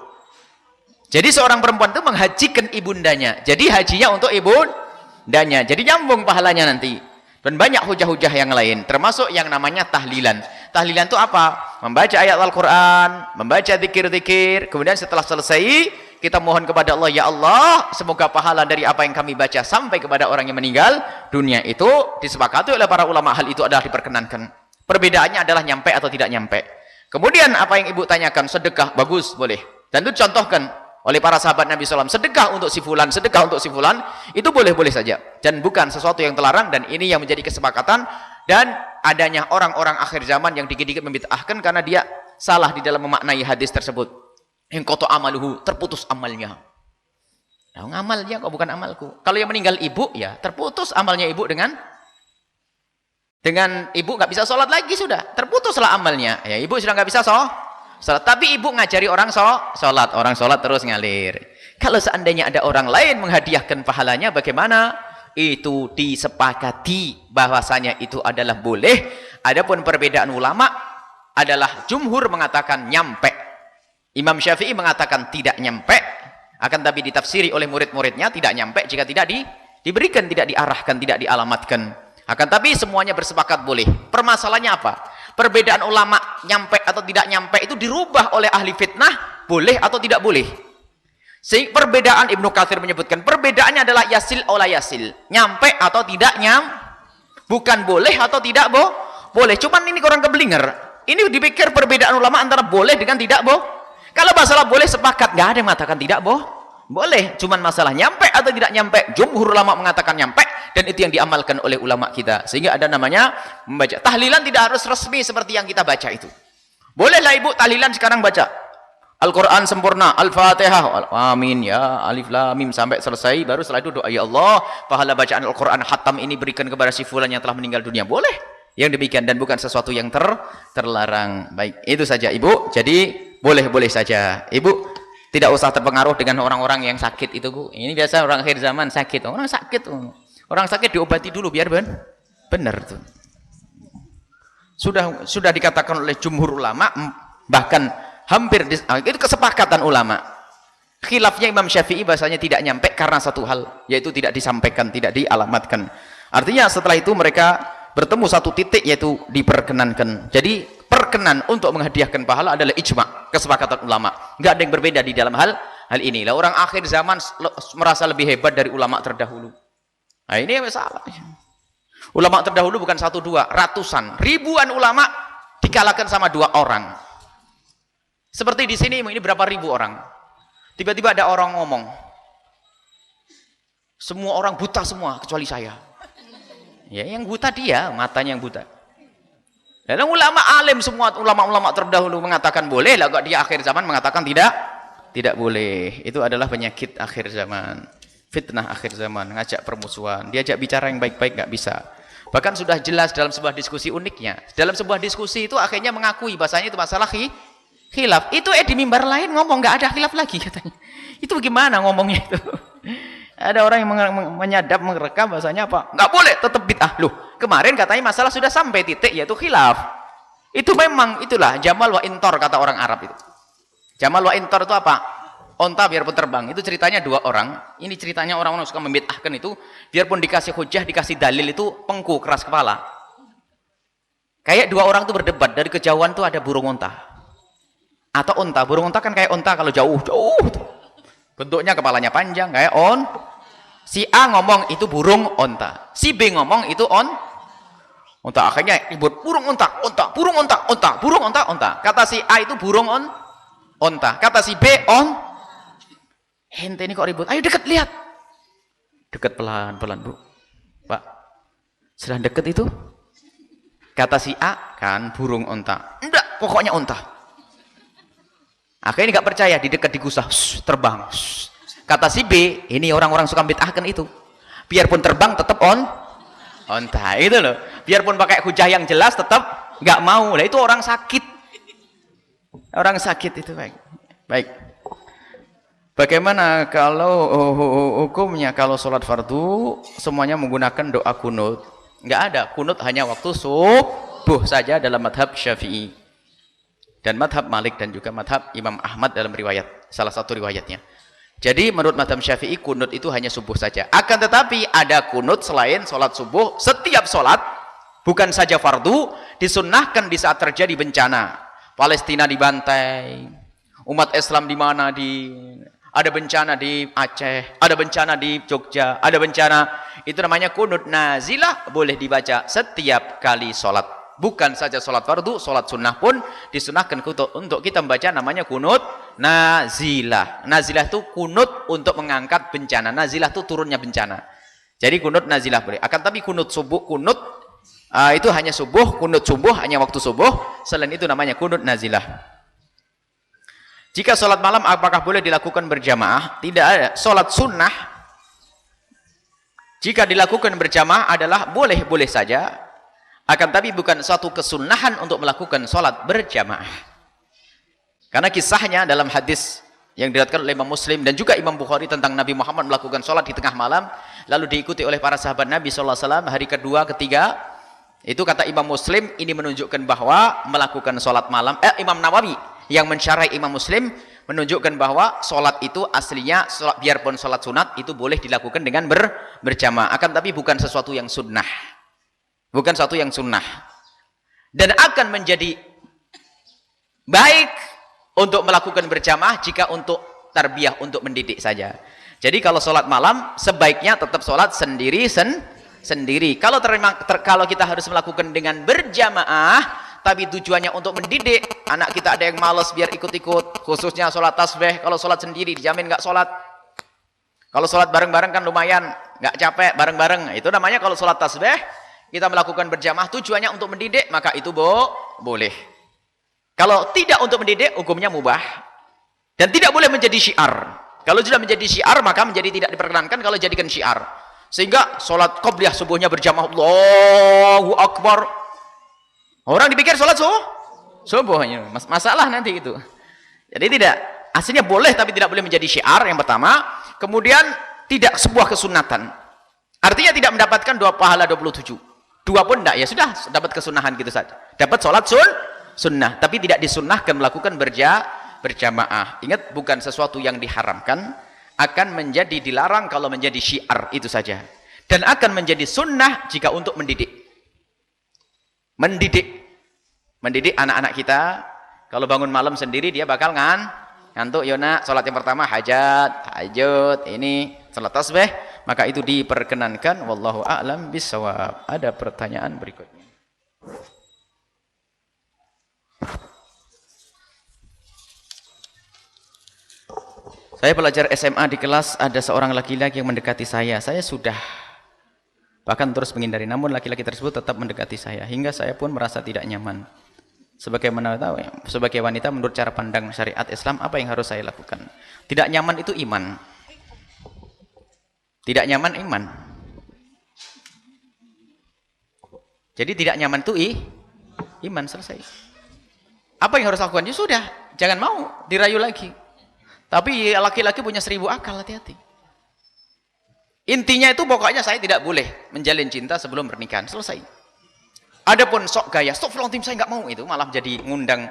Jadi seorang perempuan itu menghajikan ibundanya. Jadi hajinya untuk ibundanya. Jadi nyambung pahalanya nanti. Dan banyak hujah-hujah yang lain, termasuk yang namanya tahlilan. Tahlilan itu apa? Membaca ayat Al-Quran, membaca zikir-zikir, kemudian setelah selesai, kita mohon kepada Allah, ya Allah, semoga pahala dari apa yang kami baca sampai kepada orang yang meninggal dunia. Itu disepakati oleh para ulama, hal itu adalah diperkenankan. Perbedaannya adalah nyampe atau tidak nyampe. Kemudian apa yang ibu tanyakan, sedekah, bagus, boleh. Dan itu contohkan oleh para sahabat Nabi SAW, sedekah untuk si fulan, itu boleh-boleh saja. Dan bukan sesuatu yang terlarang, dan ini yang menjadi kesepakatan. Dan adanya orang-orang akhir zaman yang dikit-dikit membid'ahkan karena dia salah di dalam memaknai hadis tersebut. Ingkoto amaluhu, terputus amalnya. Nah, amalnya kok bukan amalku. Kalau yang meninggal ibu, ya terputus amalnya ibu dengan ibu nggak bisa sholat lagi, sudah terputuslah amalnya. Ya ibu sudah nggak bisa sholat, tapi ibu ngajari orang sholat, orang sholat terus ngalir. Kalau seandainya ada orang lain menghadiahkan pahalanya, bagaimana? Itu disepakati bahwasanya itu adalah boleh. Adapun perbedaan ulama adalah jumhur mengatakan nyampe. Imam Syafi'i mengatakan tidak nyampe, akan tapi ditafsiri oleh murid-muridnya tidak nyampe jika tidak diberikan, tidak diarahkan, tidak dialamatkan. Akan tapi semuanya bersepakat boleh. Permasalahannya apa? Perbedaan ulama nyampe atau tidak nyampe itu dirubah oleh ahli fitnah, boleh atau tidak boleh. Sehingga perbedaan Ibnu Katsir menyebutkan perbedaannya adalah yasil ola yasil, nyampe atau tidak bukan boleh atau tidak boleh. Cuman ini orang keblinger. Ini dipikir perbedaan ulama antara boleh dengan tidak Kalau masalah boleh sepakat, nggak ada yang mengatakan tidak Boleh, cuman masalah nyampe atau tidak nyampe. Jumhur ulama mengatakan nyampe, dan itu yang diamalkan oleh ulama kita. Sehingga ada namanya membaca. Tahlilan tidak harus resmi seperti yang kita baca itu. Bolehlah ibu tahlilan sekarang baca Al-Quran sempurna, Al-Fatihah, amin ya, alif lam mim sampai selesai, baru setelah itu doa, ya Allah, pahala bacaan Al-Quran hatam ini berikan kepada si fulan yang telah meninggal dunia. Boleh yang demikian, dan bukan sesuatu yang terlarang. Baik, itu saja ibu. Jadi boleh-boleh saja ibu. Tidak usah terpengaruh dengan orang-orang yang sakit itu, Bu. Ini biasa orang akhir zaman sakit. Orang sakit, orang sakit diobati dulu biar benar tuh. Sudah dikatakan oleh jumhur ulama, bahkan hampir itu kesepakatan ulama. Khilafnya Imam Syafi'i bahasanya tidak nyampe karena satu hal, yaitu tidak disampaikan, tidak dialamatkan. Artinya setelah itu mereka bertemu satu titik, yaitu diperkenankan. Jadi perkenan untuk menghadiahkan pahala adalah ijma', kesepakatan ulama. Enggak ada yang berbeda di dalam hal ini. Lah orang akhir zaman merasa lebih hebat dari ulama terdahulu. Nah, ini yang salah. Ulama terdahulu bukan satu dua, ratusan, ribuan ulama dikalahkan sama dua orang. Seperti di sini ini berapa ribu orang. Tiba-tiba ada orang ngomong, semua orang buta semua kecuali saya. Ya, yang buta dia, matanya yang buta. Dan ulama alim semua, ulama-ulama terdahulu mengatakan boleh, lah kok dia akhir zaman mengatakan tidak boleh. Itu adalah penyakit akhir zaman, fitnah akhir zaman, ngajak permusuhan, diajak bicara yang baik-baik nggak bisa. Bahkan sudah jelas dalam sebuah diskusi uniknya, dalam sebuah diskusi itu akhirnya mengakui bahasanya itu masalah khilaf. Itu di mimbar lain ngomong nggak ada khilaf lagi katanya. Itu gimana ngomongnya itu? Ada orang yang menyadap, merekam bahasanya apa? Nggak boleh, tetap bid'ah. Loh, kemarin katanya masalah sudah sampai titik yaitu khilaf. Itu memang itulah jamal wa intor kata orang Arab itu. Jamal wa intor itu apa? Onta biarpun terbang. Itu ceritanya dua orang. Ini ceritanya orang-orang suka membid'ahkan itu. Biarpun dikasih hujah, dikasih dalil itu pengku, keras kepala. Kayak dua orang itu berdebat, dari kejauhan tuh ada burung onta. Atau onta. Burung onta kan kayak onta kalau jauh. Bentuknya kepalanya panjang kayak si A ngomong itu burung onta, si B ngomong itu onta. Akhirnya ribut, burung onta, burung onta, burung onta, onta. Kata si A itu burung onta, kata si B ente ini kok ribut, ayo deket lihat. Deket pelan-pelan, Bu. Pak, sedang deket itu. Kata si A kan burung onta. Enggak, pokoknya onta. Akhirnya nggak percaya, didekat digusah, terbang. Kata si B, ini orang-orang suka bid'ahkan itu. Biarpun terbang tetap onta itu loh. Biarpun pakai hujah yang jelas tetap nggak mau. Lah itu orang sakit. Orang sakit itu baik. Bagaimana kalau hukumnya kalau sholat fardu semuanya menggunakan doa kunut? Nggak ada, kunut hanya waktu subuh saja dalam madhab Syafi'i. Dan madhab Malik dan juga madhab Imam Ahmad dalam riwayat, salah satu riwayatnya. Jadi menurut madhab Syafi'i kunut itu hanya subuh saja. Akan tetapi ada kunut selain sholat subuh. Setiap sholat, bukan saja fardu, disunnahkan di saat terjadi bencana. Palestina dibantai, umat Islam di mana ada bencana di Aceh, ada bencana di Jogja, ada bencana, itu namanya kunut nazilah, boleh dibaca setiap kali sholat. Bukan saja sholat fardu, sholat sunnah pun disunahkan untuk kita membaca namanya kunut nazilah. Nazilah itu kunut untuk mengangkat bencana. Nazilah itu turunnya bencana. Jadi kunut nazilah boleh. Akan tapi kunut subuh, kunut itu hanya subuh, kunut subuh hanya waktu subuh. Selain itu namanya kunut nazilah. Jika sholat malam apakah boleh dilakukan berjamaah? Tidak ada. Sholat sunnah jika dilakukan berjamaah adalah boleh-boleh saja. Akan tapi bukan suatu kesunahan untuk melakukan sholat berjamaah. Karena kisahnya dalam hadis yang diriwayatkan oleh Imam Muslim dan juga Imam Bukhari tentang Nabi Muhammad melakukan sholat di tengah malam, lalu diikuti oleh para sahabat Nabi SAW hari kedua, ketiga. Itu kata Imam Muslim, ini menunjukkan bahwa melakukan sholat malam, Imam Nawawi yang mensyarah Imam Muslim menunjukkan bahwa sholat itu aslinya, biarpun sholat sunat, itu boleh dilakukan dengan berjamaah. Akan tapi bukan sesuatu yang sunnah. Bukan satu yang sunnah. Dan akan menjadi baik untuk melakukan berjamaah jika untuk tarbiyah, untuk mendidik saja. Jadi kalau sholat malam, sebaiknya tetap sholat sendiri. Kalau kita harus melakukan dengan berjamaah, tapi tujuannya untuk mendidik, anak kita ada yang malas biar ikut-ikut, khususnya sholat tasbih, kalau sholat sendiri dijamin nggak sholat. Kalau sholat bareng-bareng kan lumayan, nggak capek bareng-bareng. Itu namanya kalau sholat tasbih, kita melakukan berjamaah tujuannya untuk mendidik, maka itu boleh. Kalau tidak untuk mendidik, hukumnya mubah. Dan tidak boleh menjadi syiar. Kalau sudah menjadi syiar, maka menjadi tidak diperkenankan kalau jadikan syiar. Sehingga sholat qobliyah subuhnya berjamaah, Allahu Akbar. Orang dipikir sholat subuhnya. Masalah nanti itu. Jadi tidak. Aslinya boleh, tapi tidak boleh menjadi syiar, yang pertama. Kemudian, tidak sebuah kesunatan. Artinya tidak mendapatkan pahala 27. Dua pun tidak, ya sudah, dapat kesunahan gitu saja. Dapat sholat sunnah, tapi tidak disunnahkan melakukan berjamaah. Ingat, bukan sesuatu yang diharamkan, akan menjadi dilarang kalau menjadi syiar, itu saja. Dan akan menjadi sunnah jika untuk mendidik. Mendidik anak-anak kita, kalau bangun malam sendiri dia bakal ngantuk, yona, sholat yang pertama hajat, tahajud, ini sholat tasbih, maka itu diperkenankan. Wallahu a'lam bishawab. Ada pertanyaan berikutnya. Saya pelajar SMA di kelas, ada seorang laki-laki yang mendekati saya. Saya sudah bahkan terus menghindari, namun laki-laki tersebut tetap mendekati saya, hingga saya pun merasa tidak nyaman. Sebagai wanita, menurut cara pandang syariat Islam, apa yang harus saya lakukan? Tidak nyaman itu iman. Tidak nyaman iman. Jadi tidak nyaman itu iman, selesai. Apa yang harus lakukan? Ya sudah, jangan mau dirayu lagi. Tapi laki-laki punya 1000 akal, hati-hati. Intinya itu pokoknya saya tidak boleh menjalin cinta sebelum pernikahan, selesai. Adapun sok gaya, stop tim saya nggak mau, itu malah jadi ngundang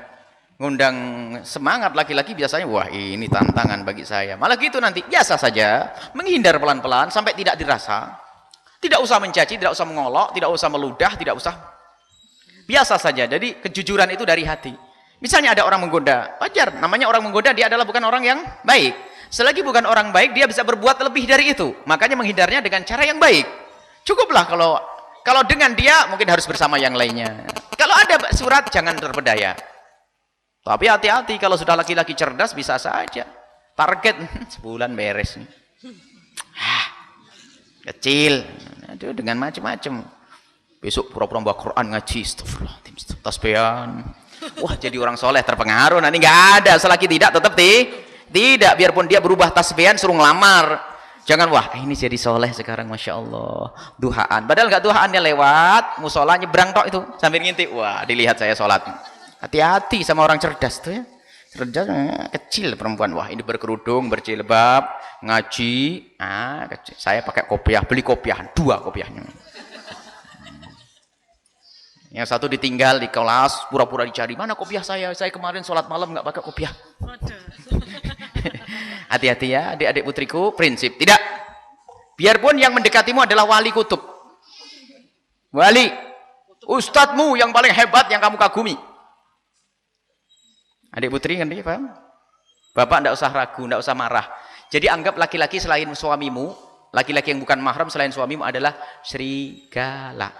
semangat laki-laki biasanya, wah ini tantangan bagi saya. Malah gitu nanti, biasa saja, menghindar pelan-pelan sampai tidak dirasa. Tidak usah mencaci, tidak usah mengolok, tidak usah meludah, tidak usah. Biasa saja, jadi kejujuran itu dari hati. Misalnya ada orang menggoda, wajar, namanya orang menggoda, dia adalah bukan orang yang baik. Selagi bukan orang baik, dia bisa berbuat lebih dari itu. Makanya menghindarnya dengan cara yang baik. Cukuplah kalau dengan dia, mungkin harus bersama yang lainnya. Kalau ada surat, jangan terpedaya. Tapi hati-hati, kalau sudah laki-laki cerdas, bisa saja. Target, sebulan beres nih. Kecil. Aduh, dengan macam-macam. Besok pura-pura bawa Quran ngaji, astagfirullah, tasbihan. Wah, jadi orang soleh terpengaruh. Nanti nggak ada, selagi tidak, tetap tidak. Biarpun dia berubah tasbihan, suruh ngelamar. Jangan, wah ini jadi soleh sekarang, Masya Allah. Duhaan, padahal nggak duhaannya lewat musola nyebrang tok itu sambil ngintip, wah dilihat saya sholat. Hati-hati sama orang cerdas tuh ya. Cerdas, kecil perempuan, wah ini berkerudung, berjilbab, ngaji, kecil. Saya pakai kopiah, beli kopiah, 2 kopiahnya. Yang satu ditinggal di kelas, pura-pura dicari, mana kopiah saya kemarin sholat malam nggak pakai kopiah. Hati-hati ya adik-adik putriku, prinsip tidak. Biarpun yang mendekatimu adalah wali kutub, wali, ustadzmu yang paling hebat yang kamu kagumi. Adik putri kan dia paham? Bapak tidak usah ragu, tidak usah marah. Jadi anggap laki-laki selain suamimu, laki-laki yang bukan mahram selain suamimu adalah serigala.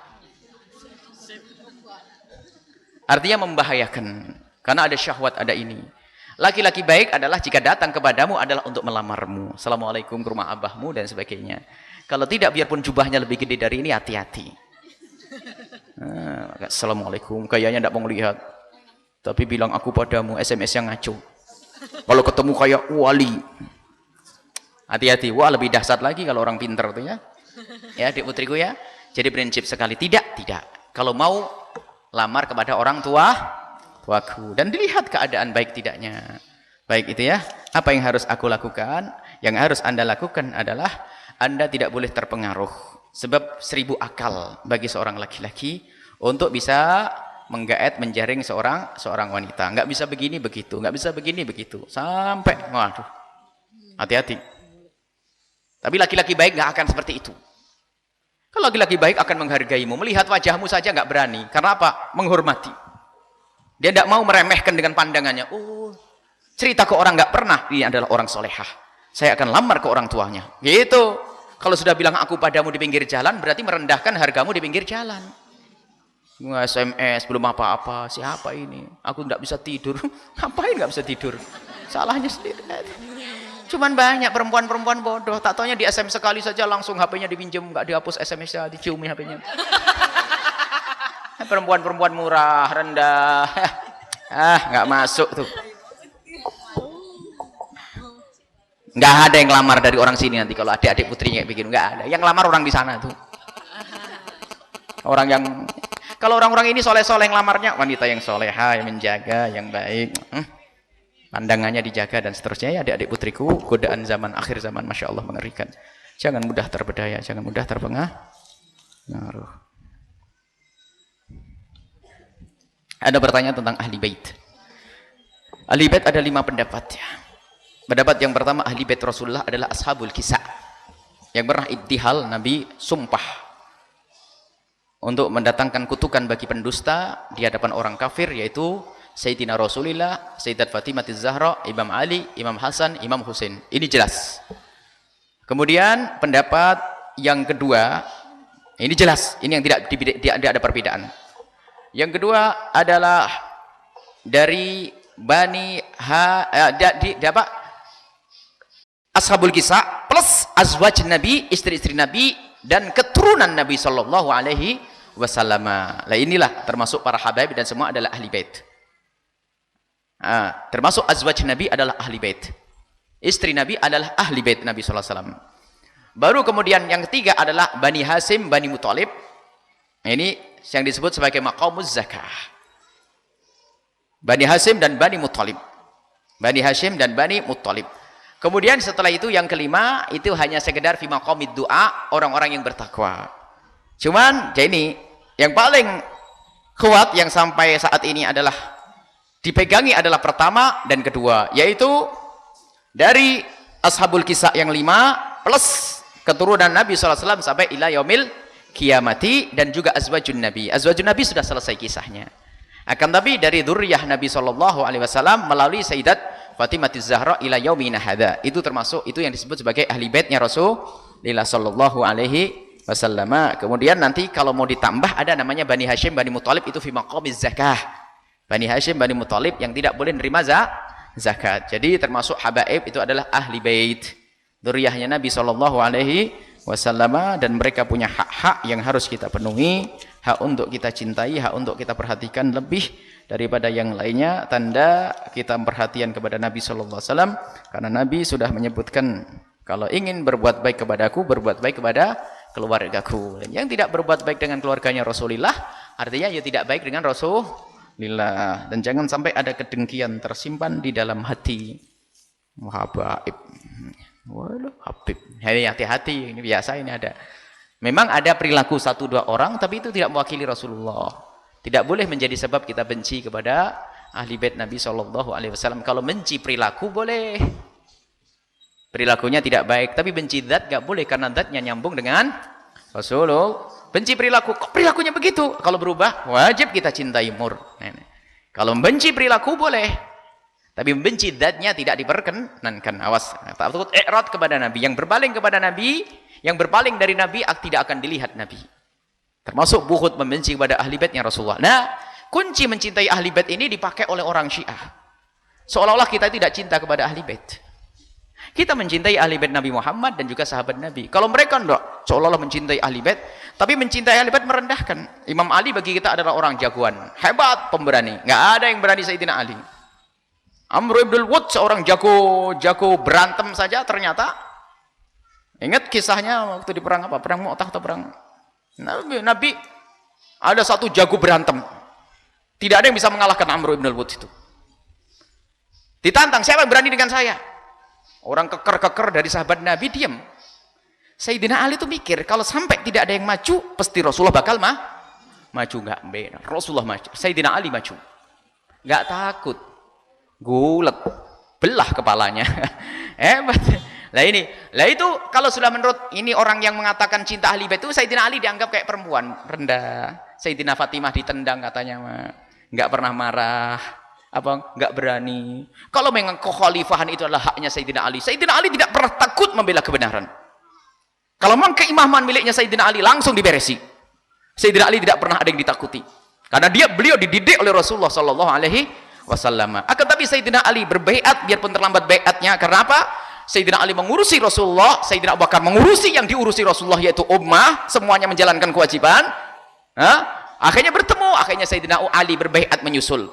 Artinya membahayakan, karena ada syahwat, ada ini. Laki-laki baik adalah jika datang kepadamu adalah untuk melamarmu. Assalamualaikum ke rumah abahmu dan sebagainya. Kalau tidak, biarpun jubahnya lebih gede dari ini, hati-hati. Assalamualaikum, kayaknya tidak mau lihat. Tapi bilang aku padamu, SMS yang ngaco. Kalau ketemu kayak wali. Hati-hati, wah lebih dahsyat lagi kalau orang pintar tuh ya. Ya adik putriku ya. Jadi prinsip sekali, tidak. Kalau mau lamar kepada orang tuaku dan dilihat keadaan baik tidaknya. Baik itu ya. Apa yang harus aku lakukan? Yang harus Anda lakukan adalah Anda tidak boleh terpengaruh. Sebab 1000 akal bagi seorang laki-laki untuk bisa menggaet, menjaring seorang wanita. Nggak bisa begini begitu, nggak bisa begini begitu. Sampai, waduh, hati-hati. Tapi laki-laki baik nggak akan seperti itu. Kalau laki-laki baik akan menghargaimu, melihat wajahmu saja nggak berani. Karena apa? Menghormati. Dia tidak mau meremehkan dengan pandangannya. Oh, cerita ke orang nggak pernah, ini adalah orang solehah. Saya akan lamar ke orang tuanya. Gitu. Kalau sudah bilang aku padamu di pinggir jalan, berarti merendahkan hargamu di pinggir jalan. SMS belum apa-apa, siapa ini? Aku tidak bisa tidur. Ngapain nggak bisa tidur? Salahnya sendiri. Cuman banyak perempuan-perempuan bodoh. Tak taunya di SM sekali saja langsung HP-nya dipinjam, nggak dihapus SMS-nya, diciumi HP-nya. Perempuan-perempuan murah, rendah. Nggak masuk tuh. Nggak ada yang lamar dari orang sini nanti kalau adik-adik putrinya kayak begini. Nggak ada. Yang lamar orang di sana tuh. Orang yang, kalau orang-orang ini soleh-soleh yang lamarnya, wanita yang soleha, yang menjaga, yang baik. Pandangannya dijaga dan seterusnya. Ya adik-adik putriku, godaan zaman, akhir zaman, Masya Allah mengerikan. Jangan mudah terbedaya, jangan mudah terpengaruh. Ada pertanyaan tentang ahli bait. Ahli bait ada 5 pendapat ya. Pendapat yang pertama, ahli bait Rasulullah adalah ashabul kisah, yang pernah ittihal Nabi sumpah untuk mendatangkan kutukan bagi pendusta di hadapan orang kafir, yaitu Sayyidina Rasulullah, Sayyidat Fatimah Az-Zahra, Imam Ali, Imam Hasan, Imam Husain. Ini jelas. Kemudian pendapat yang kedua, ini jelas, ini yang tidak ada perbedaan. Yang kedua adalah dari Ashabul Kisah plus azwaj Nabi, istri-istri Nabi dan keturunan Nabi sallallahu alaihi wasallam. Lah inilah termasuk para habaib dan semua adalah ahli bait. Termasuk azwaj Nabi adalah ahli bait. Istri Nabi adalah ahli bait Nabi sallallahu alaihi wasallam. Baru kemudian yang ketiga adalah Bani Hasim, Bani Muthalib. Ini yang disebut sebagai maqamuz zakah. Bani Hasim dan Bani Muthalib. Bani Hashim dan Bani Muthalib. Kemudian setelah itu yang kelima itu hanya sekedar fi maqamid du'a, orang-orang yang bertakwa. Cuman ini yang paling kuat yang sampai saat ini adalah dipegangi adalah pertama dan kedua, yaitu dari ashabul kisah yang 5 plus keturunan Nabi SAW sampai ila yaumil kiamati, dan juga azwajun Nabi. Azwajun Nabi sudah selesai kisahnya. Akan tapi dari dzurriyyah Nabi SAW melalui Sayyidat Fatimah Az-Zahra ila yaumina hadza, itu termasuk itu yang disebut sebagai ahli baitnya Rasulullah sallallahu alaihi wasallam. Kemudian nanti kalau mau ditambah ada namanya Bani Hashim, Bani Muthalib, itu fi maqamiz zakah. Bani Hashim, Bani Muthalib yang tidak boleh menerima zakat. Jadi termasuk habaib, itu adalah ahli bait, dzurriyyahnya Nabi sallallahu alaihi wasallam, dan mereka punya hak-hak yang harus kita penuhi, hak untuk kita cintai, hak untuk kita perhatikan lebih daripada yang lainnya. Tanda kita perhatian kepada Nabi sallallahu alaihi wasallam, karena Nabi sudah menyebutkan kalau ingin berbuat baik kepadaku, berbuat baik kepada keluargaku. Dan yang tidak berbuat baik dengan keluarganya Rasulullah, artinya ya tidak baik dengan Rasulullah. Dan jangan sampai ada kedengkian tersimpan di dalam hati. Habaib. Waduh, Habib. Hati-hati, ini biasa ini ada. Memang ada perilaku 1-2 orang, tapi itu tidak mewakili Rasulullah. Tidak boleh menjadi sebab kita benci kepada ahli bait Nabi SAW. Kalau benci perilaku boleh, perilakunya tidak baik, tapi benci zat gak boleh, karena zatnya nyambung dengan Rasulullah. Benci perilaku, kok perilakunya begitu? Kalau berubah, wajib kita cintai mur. Kalau membenci perilaku boleh, tapi membenci zatnya tidak diperkenankan. Awas, takut i'rad kepada Nabi, yang berpaling kepada Nabi, yang berpaling dari Nabi tidak akan dilihat Nabi. Termasuk buhud, membenci kepada ahli baitnya Rasulullah. Nah, kunci mencintai ahli bait ini dipakai oleh orang Syiah. Seolah-olah kita tidak cinta kepada ahli bait. Kita mencintai ahli bait Nabi Muhammad dan juga sahabat Nabi. Kalau mereka enggak, seolah-olah mencintai ahli bait, tapi mencintai ahli bait merendahkan. Imam Ali bagi kita adalah orang jagoan, hebat, pemberani. Enggak ada yang berani Sayyidina Ali. Amr ibn al-Wud seorang jago berantem saja ternyata. Ingat kisahnya waktu di perang apa? Perang Mu'tah atau perang Nabi ada satu jago berantem, tidak ada yang bisa mengalahkan Amr ibn al-Wud itu. Ditantang, siapa yang berani dengan saya? Orang keker-keker dari sahabat Nabi diam. Sayyidina Ali itu mikir, kalau sampai tidak ada yang maju, pasti Rasulullah bakal maju. Enggak, benar. Rasulullah maju, Sayyidina Ali maju, enggak takut. Gulet, belah kepalanya. Hebat. Lah itu kalau sudah menurut ini orang yang mengatakan cinta ahli bait itu, Sayyidina Ali dianggap kayak perempuan rendah. Sayyidina Fatimah ditendang katanya, nggak pernah marah, nggak berani. Kalau memang kekhalifahan itu adalah haknya Sayyidina Ali, Sayyidina Ali tidak pernah takut membela kebenaran. Kalau memang keimaman miliknya Sayyidina Ali langsung diberesi. Sayyidina Ali tidak pernah ada yang ditakuti, karena beliau dididik oleh Rasulullah Sallallahu Alaihi Wasallam. Akan tapi Sayyidina Ali berbaiat biarpun terlambat baiatnya. Karena apa? Sayyidina Ali mengurusi Rasulullah, Sayyidina Abu Bakar mengurusi yang diurusi Rasulullah, yaitu ummah, semuanya menjalankan kewajiban. Akhirnya bertemu, akhirnya Sayyidina Ali berbaiat menyusul.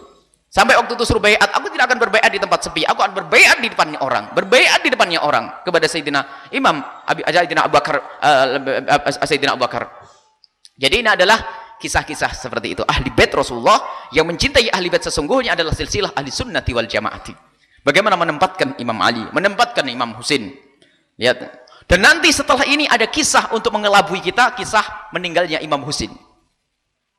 Sampai waktu itu suruh baiat, aku tidak akan berbaiat di tempat sepi, aku akan berbaiat di depannya orang, berbaiat di depannya orang kepada Sayyidina Imam Sayyidina Abu Bakar, Sayyidina Abu Bakar. Jadi ini adalah kisah-kisah seperti itu. Ahli bait Rasulullah yang mencintai ahli bait sesungguhnya adalah silsilah ahli sunnati wal jamaati. Bagaimana menempatkan Imam Ali, menempatkan Imam Husain. Lihat. Dan nanti setelah ini ada kisah untuk mengelabui kita, kisah meninggalnya Imam Husain.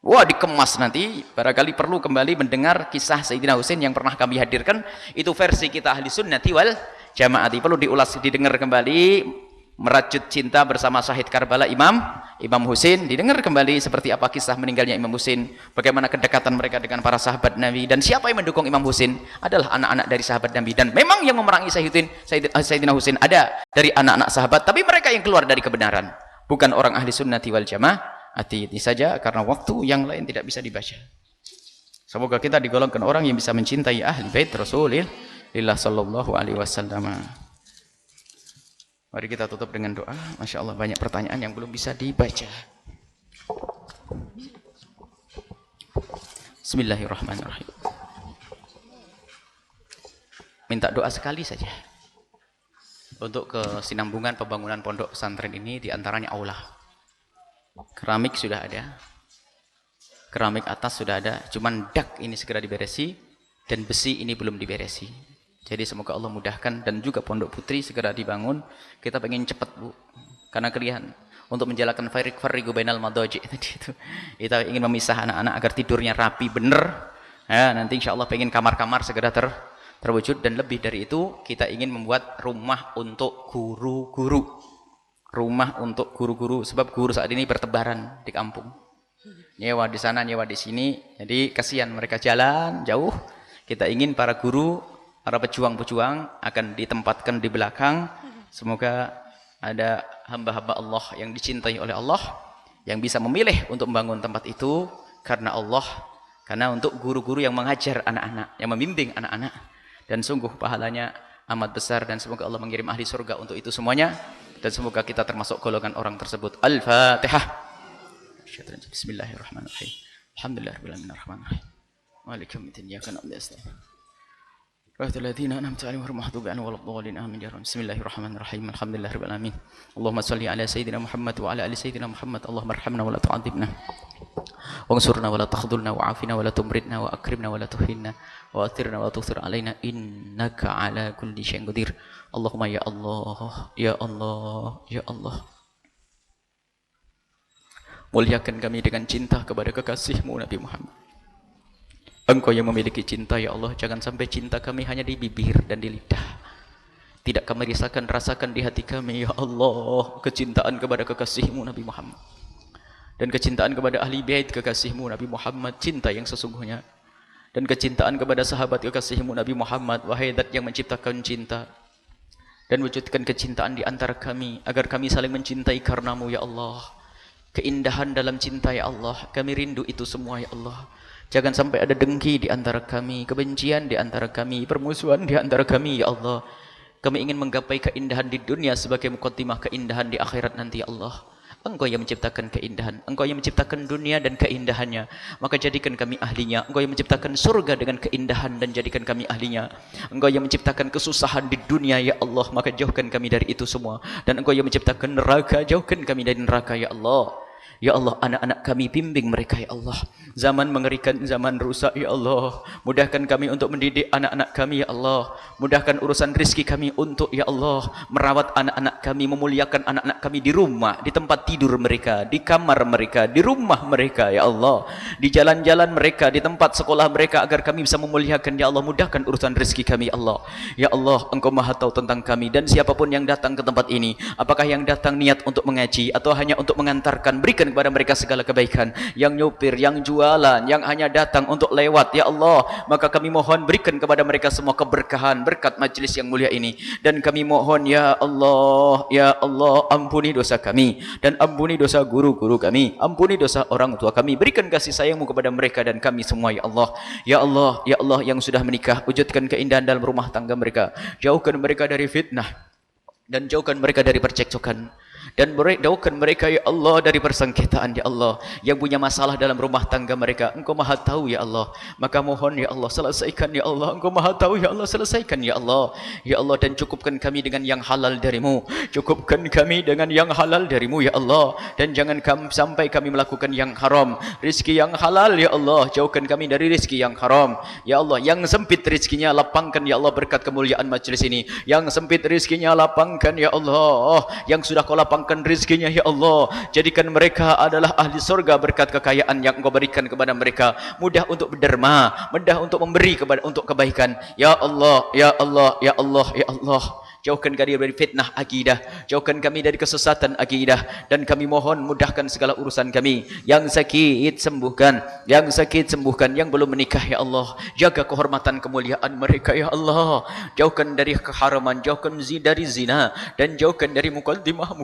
Wah, dikemas nanti, barangkali perlu kembali mendengar kisah Sayyidina Husain yang pernah kami hadirkan. Itu versi kita ahli sunnati wal jamaati. Perlu diulas, didengar kembali. Merajut cinta bersama Syahid Karbala Imam Husain. Didengar kembali seperti apa kisah meninggalnya Imam Husain. Bagaimana kedekatan mereka dengan para sahabat Nabi. Dan siapa yang mendukung Imam Husain adalah anak-anak dari sahabat Nabi. Dan memang yang memerangi Sayyidina Husain ada dari anak-anak sahabat. Tapi mereka yang keluar dari kebenaran. Bukan orang ahli sunnati wal jamaah. Hati-hati saja karena waktu yang lain tidak bisa dibaca. Semoga kita digolongkan orang yang bisa mencintai ahli bait Rasulullah sallallahu alaihi wasallam. Mari kita tutup dengan doa. Masya Allah banyak pertanyaan yang belum bisa dibaca. Bismillahirrahmanirrahim. Minta doa sekali saja untuk kesinambungan pembangunan pondok pesantren ini, diantaranya aula. Keramik sudah ada, keramik atas sudah ada, cuman dak ini segera diberesi dan besi ini belum diberesi. Jadi semoga Allah mudahkan dan juga pondok putri segera dibangun. Kita pengen cepat Bu, karena kelihatan untuk menjalankan fariqu bainal madaji tadi itu. Kita ingin memisah anak-anak agar tidurnya rapi bener. Ya, nanti insya Allah pengen kamar-kamar segera terwujud, dan lebih dari itu kita ingin membuat rumah untuk guru-guru. Rumah untuk guru-guru, sebab guru saat ini bertebaran di kampung. Nyewa di sana, nyewa di sini. Jadi kasihan mereka jalan jauh. Kita ingin para guru, para pejuang-pejuang akan ditempatkan di belakang. Semoga ada hamba-hamba Allah yang dicintai oleh Allah yang bisa memilih untuk membangun tempat itu karena Allah, karena untuk guru-guru yang mengajar anak-anak, yang membimbing anak-anak. Dan sungguh pahalanya amat besar, dan semoga Allah mengirim ahli surga untuk itu semuanya. Dan semoga kita termasuk golongan orang tersebut. Al-Fatihah. Bismillahirrahmanirrahim. Alhamdulillahirabbil alamin arrahmanirrahim. Maliki yaumiddin. Iyyaka na'budu wa iyyaka nasta'in. An'amta 'alaihim ghairil maghdubi 'alaihim waladdallin. Amin ya rabbal. Bismillahirrahmanirrahim. Alhamdulillahirabbil alamin. Allahumma shalli ala sayyidina Muhammad wa ala ali sayyidina Muhammad. Allahumma arhamna wa la tu'adzibna. Wansurna wa la takhdhulna wa'afina wa la tumridna wa akrimna wa la tuhinna wa athirna wa tuthir alaina innaka ala kulli syai'in qadir. Allahumma ya Allah, ya Allah, ya Allah. Muliakan kami dengan cinta kepada kekasih-Mu Nabi Muhammad. Engkau yang memiliki cinta ya Allah, jangan sampai cinta kami hanya di bibir dan di lidah. Tidak kami rasakan di hati kami ya Allah, kecintaan kepada kekasih-Mu Nabi Muhammad. Dan kecintaan kepada ahli bait kekasih-Mu Nabi Muhammad, cinta yang sesungguhnya. Dan kecintaan kepada sahabat kekasih-Mu Nabi Muhammad, wahai Zat yang menciptakan cinta. Dan wujudkan kecintaan di antara kami, agar kami saling mencintai karenamu ya Allah. Keindahan dalam cinta ya Allah, kami rindu itu semua ya Allah. Jangan sampai ada dengki di antara kami, kebencian di antara kami, permusuhan di antara kami ya Allah. Kami ingin menggapai keindahan di dunia sebagai muqaddimah keindahan di akhirat nanti ya Allah. Engkau yang menciptakan keindahan, Engkau yang menciptakan dunia dan keindahannya, maka jadikan kami ahlinya. Engkau yang menciptakan surga dengan keindahan dan jadikan kami ahlinya. Engkau yang menciptakan kesusahan di dunia ya Allah, maka jauhkan kami dari itu semua. Dan Engkau yang menciptakan neraka, jauhkan kami dari neraka ya Allah. Ya Allah, anak-anak kami bimbing mereka ya Allah. Zaman mengerikan, zaman rusak ya Allah. Mudahkan kami untuk mendidik anak-anak kami ya Allah. Mudahkan urusan rizki kami untuk ya Allah merawat anak-anak kami, memuliakan anak-anak kami di rumah, di tempat tidur mereka, di kamar mereka, di rumah mereka ya Allah, di jalan-jalan mereka, di tempat sekolah mereka, agar kami bisa memuliakan ya Allah. Mudahkan urusan rizki kami ya Allah. Ya Allah, Engkau Maha tahu tentang kami. Dan siapapun yang datang ke tempat ini, apakah yang datang niat untuk mengaji atau hanya untuk mengantarkan, berikan kepada mereka segala kebaikan. Yang nyupir, yang jualan, yang hanya datang untuk lewat ya Allah, maka kami mohon berikan kepada mereka semua keberkahan berkat majlis yang mulia ini. Dan kami mohon ya Allah, ya Allah, ampuni dosa kami dan ampuni dosa guru-guru kami, ampuni dosa orang tua kami. Berikan kasih sayang-Mu kepada mereka dan kami semua ya Allah. Ya Allah, ya Allah, yang sudah menikah, wujudkan keindahan dalam rumah tangga mereka, jauhkan mereka dari fitnah, dan jauhkan mereka dari percekcokan, dan jauhkan mereka ya Allah dari persengketaan ya Allah. Yang punya masalah dalam rumah tangga mereka, Engkau Maha tahu ya Allah, maka mohon ya Allah selesaikan ya Allah. Engkau Maha tahu ya Allah, selesaikan ya Allah. Ya Allah, dan cukupkan kami dengan yang halal darimu, cukupkan kami dengan yang halal darimu ya Allah, dan jangan sampai kami melakukan yang haram. Rizki yang halal ya Allah, jauhkan kami dari rizki yang haram ya Allah. Yang sempit rizkinya lapangkan ya Allah berkat kemuliaan majlis ini. Yang sempit rizkinya lapangkan ya Allah. Yang sudah kau lapangkan rizkinya ya Allah, jadikan mereka adalah ahli surga berkat kekayaan yang Engkau berikan kepada mereka. Mudah untuk berderma, mudah untuk memberi untuk kebaikan ya Allah, ya Allah, ya Allah, ya Allah. Jauhkan kami dari fitnah akidah, jauhkan kami dari kesesatan akidah, dan kami mohon mudahkan segala urusan kami. Yang sakit sembuhkan, yang sakit sembuhkan, yang belum menikah ya Allah, jaga kehormatan kemuliaan mereka ya Allah. Jauhkan dari keharaman, jauhkan dari zina, dan jauhkan dari mukaddimah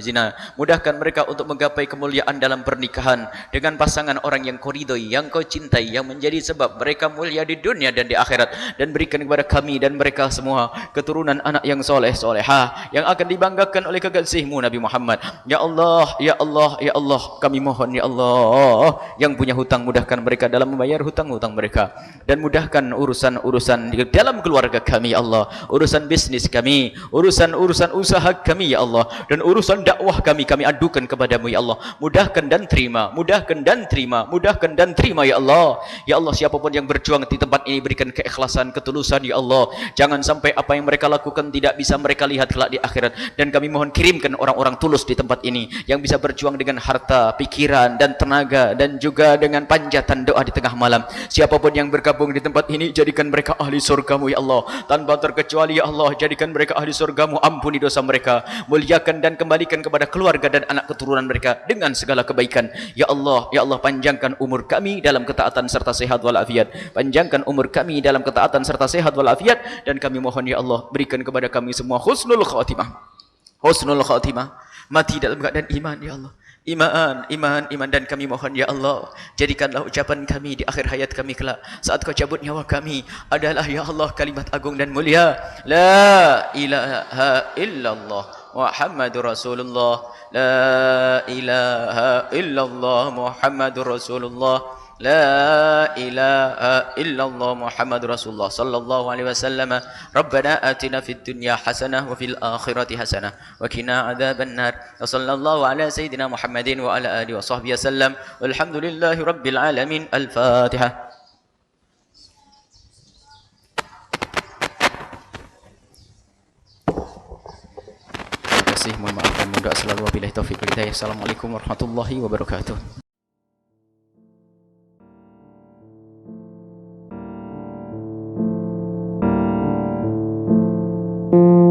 zina. Mudahkan mereka untuk menggapai kemuliaan dalam pernikahan dengan pasangan orang yang kau ridhoi, yang kau cintai, yang menjadi sebab mereka mulia di dunia dan di akhirat. Dan berikan kepada kami dan mereka semua keturunan anak yang soleh solehah yang akan dibanggakan oleh kekasihmu Nabi Muhammad. Ya Allah, ya Allah, ya Allah, kami mohon ya Allah, yang punya hutang mudahkan mereka dalam membayar hutang-hutang mereka, dan mudahkan urusan-urusan di dalam keluarga kami ya Allah, urusan bisnis kami, urusan usaha kami ya Allah, dan urusan dakwah kami adukan kepadamu ya Allah. Mudahkan dan terima, mudahkan dan terima, mudahkan dan terima ya Allah. Ya Allah, siapapun yang berjuang di tempat ini berikan keikhlasan, ketulusan ya Allah. Jangan sampai apa yang mereka lakukan tidak bisa mereka lihat kelak di akhirat. Dan kami mohon kirimkan orang-orang tulus di tempat ini yang bisa berjuang dengan harta, pikiran dan tenaga, dan juga dengan panjatan doa di tengah malam. Siapapun yang bergabung di tempat ini, jadikan mereka ahli surgamu ya Allah, tanpa terkecuali ya Allah. Jadikan mereka ahli surgamu, ampuni dosa mereka, muliakan dan kembalikan kepada keluarga dan anak keturunan mereka dengan segala kebaikan ya Allah. Ya Allah, panjangkan umur kami dalam ketaatan serta sehat walafiat, panjangkan umur kami dalam ketaatan serta sehat walafiat, dan kami mohon ya Allah, berikan kepada kami semua husnul khatimah, husnul khatimah, mati dalam keadaan iman ya Allah, iman, dan kami mohon ya Allah, jadikanlah ucapan kami di akhir hayat kami kelak saat kau cabut nyawa kami adalah ya Allah kalimat agung dan mulia, la ilaha illallah Muhammadur Rasulullah, la ilaha illallah Muhammadur Rasulullah, لا إله إلا الله محمد رسول الله صلى الله عليه وسلم. ربنا آتنا في الدنيا حسنة وفي الآخرة حسنة وقنا عذاب النار. وصلى الله على سيدنا محمد وعلى آله وصحبه وسلم والحمد لله رب العالمين. الفاتحة. Terima kasih, mohon maaf dan mohon doa selalu. Wabillahi taufiq wal hidayah. Assalamualaikum warahmatullahi wabarakatuh. Thank you.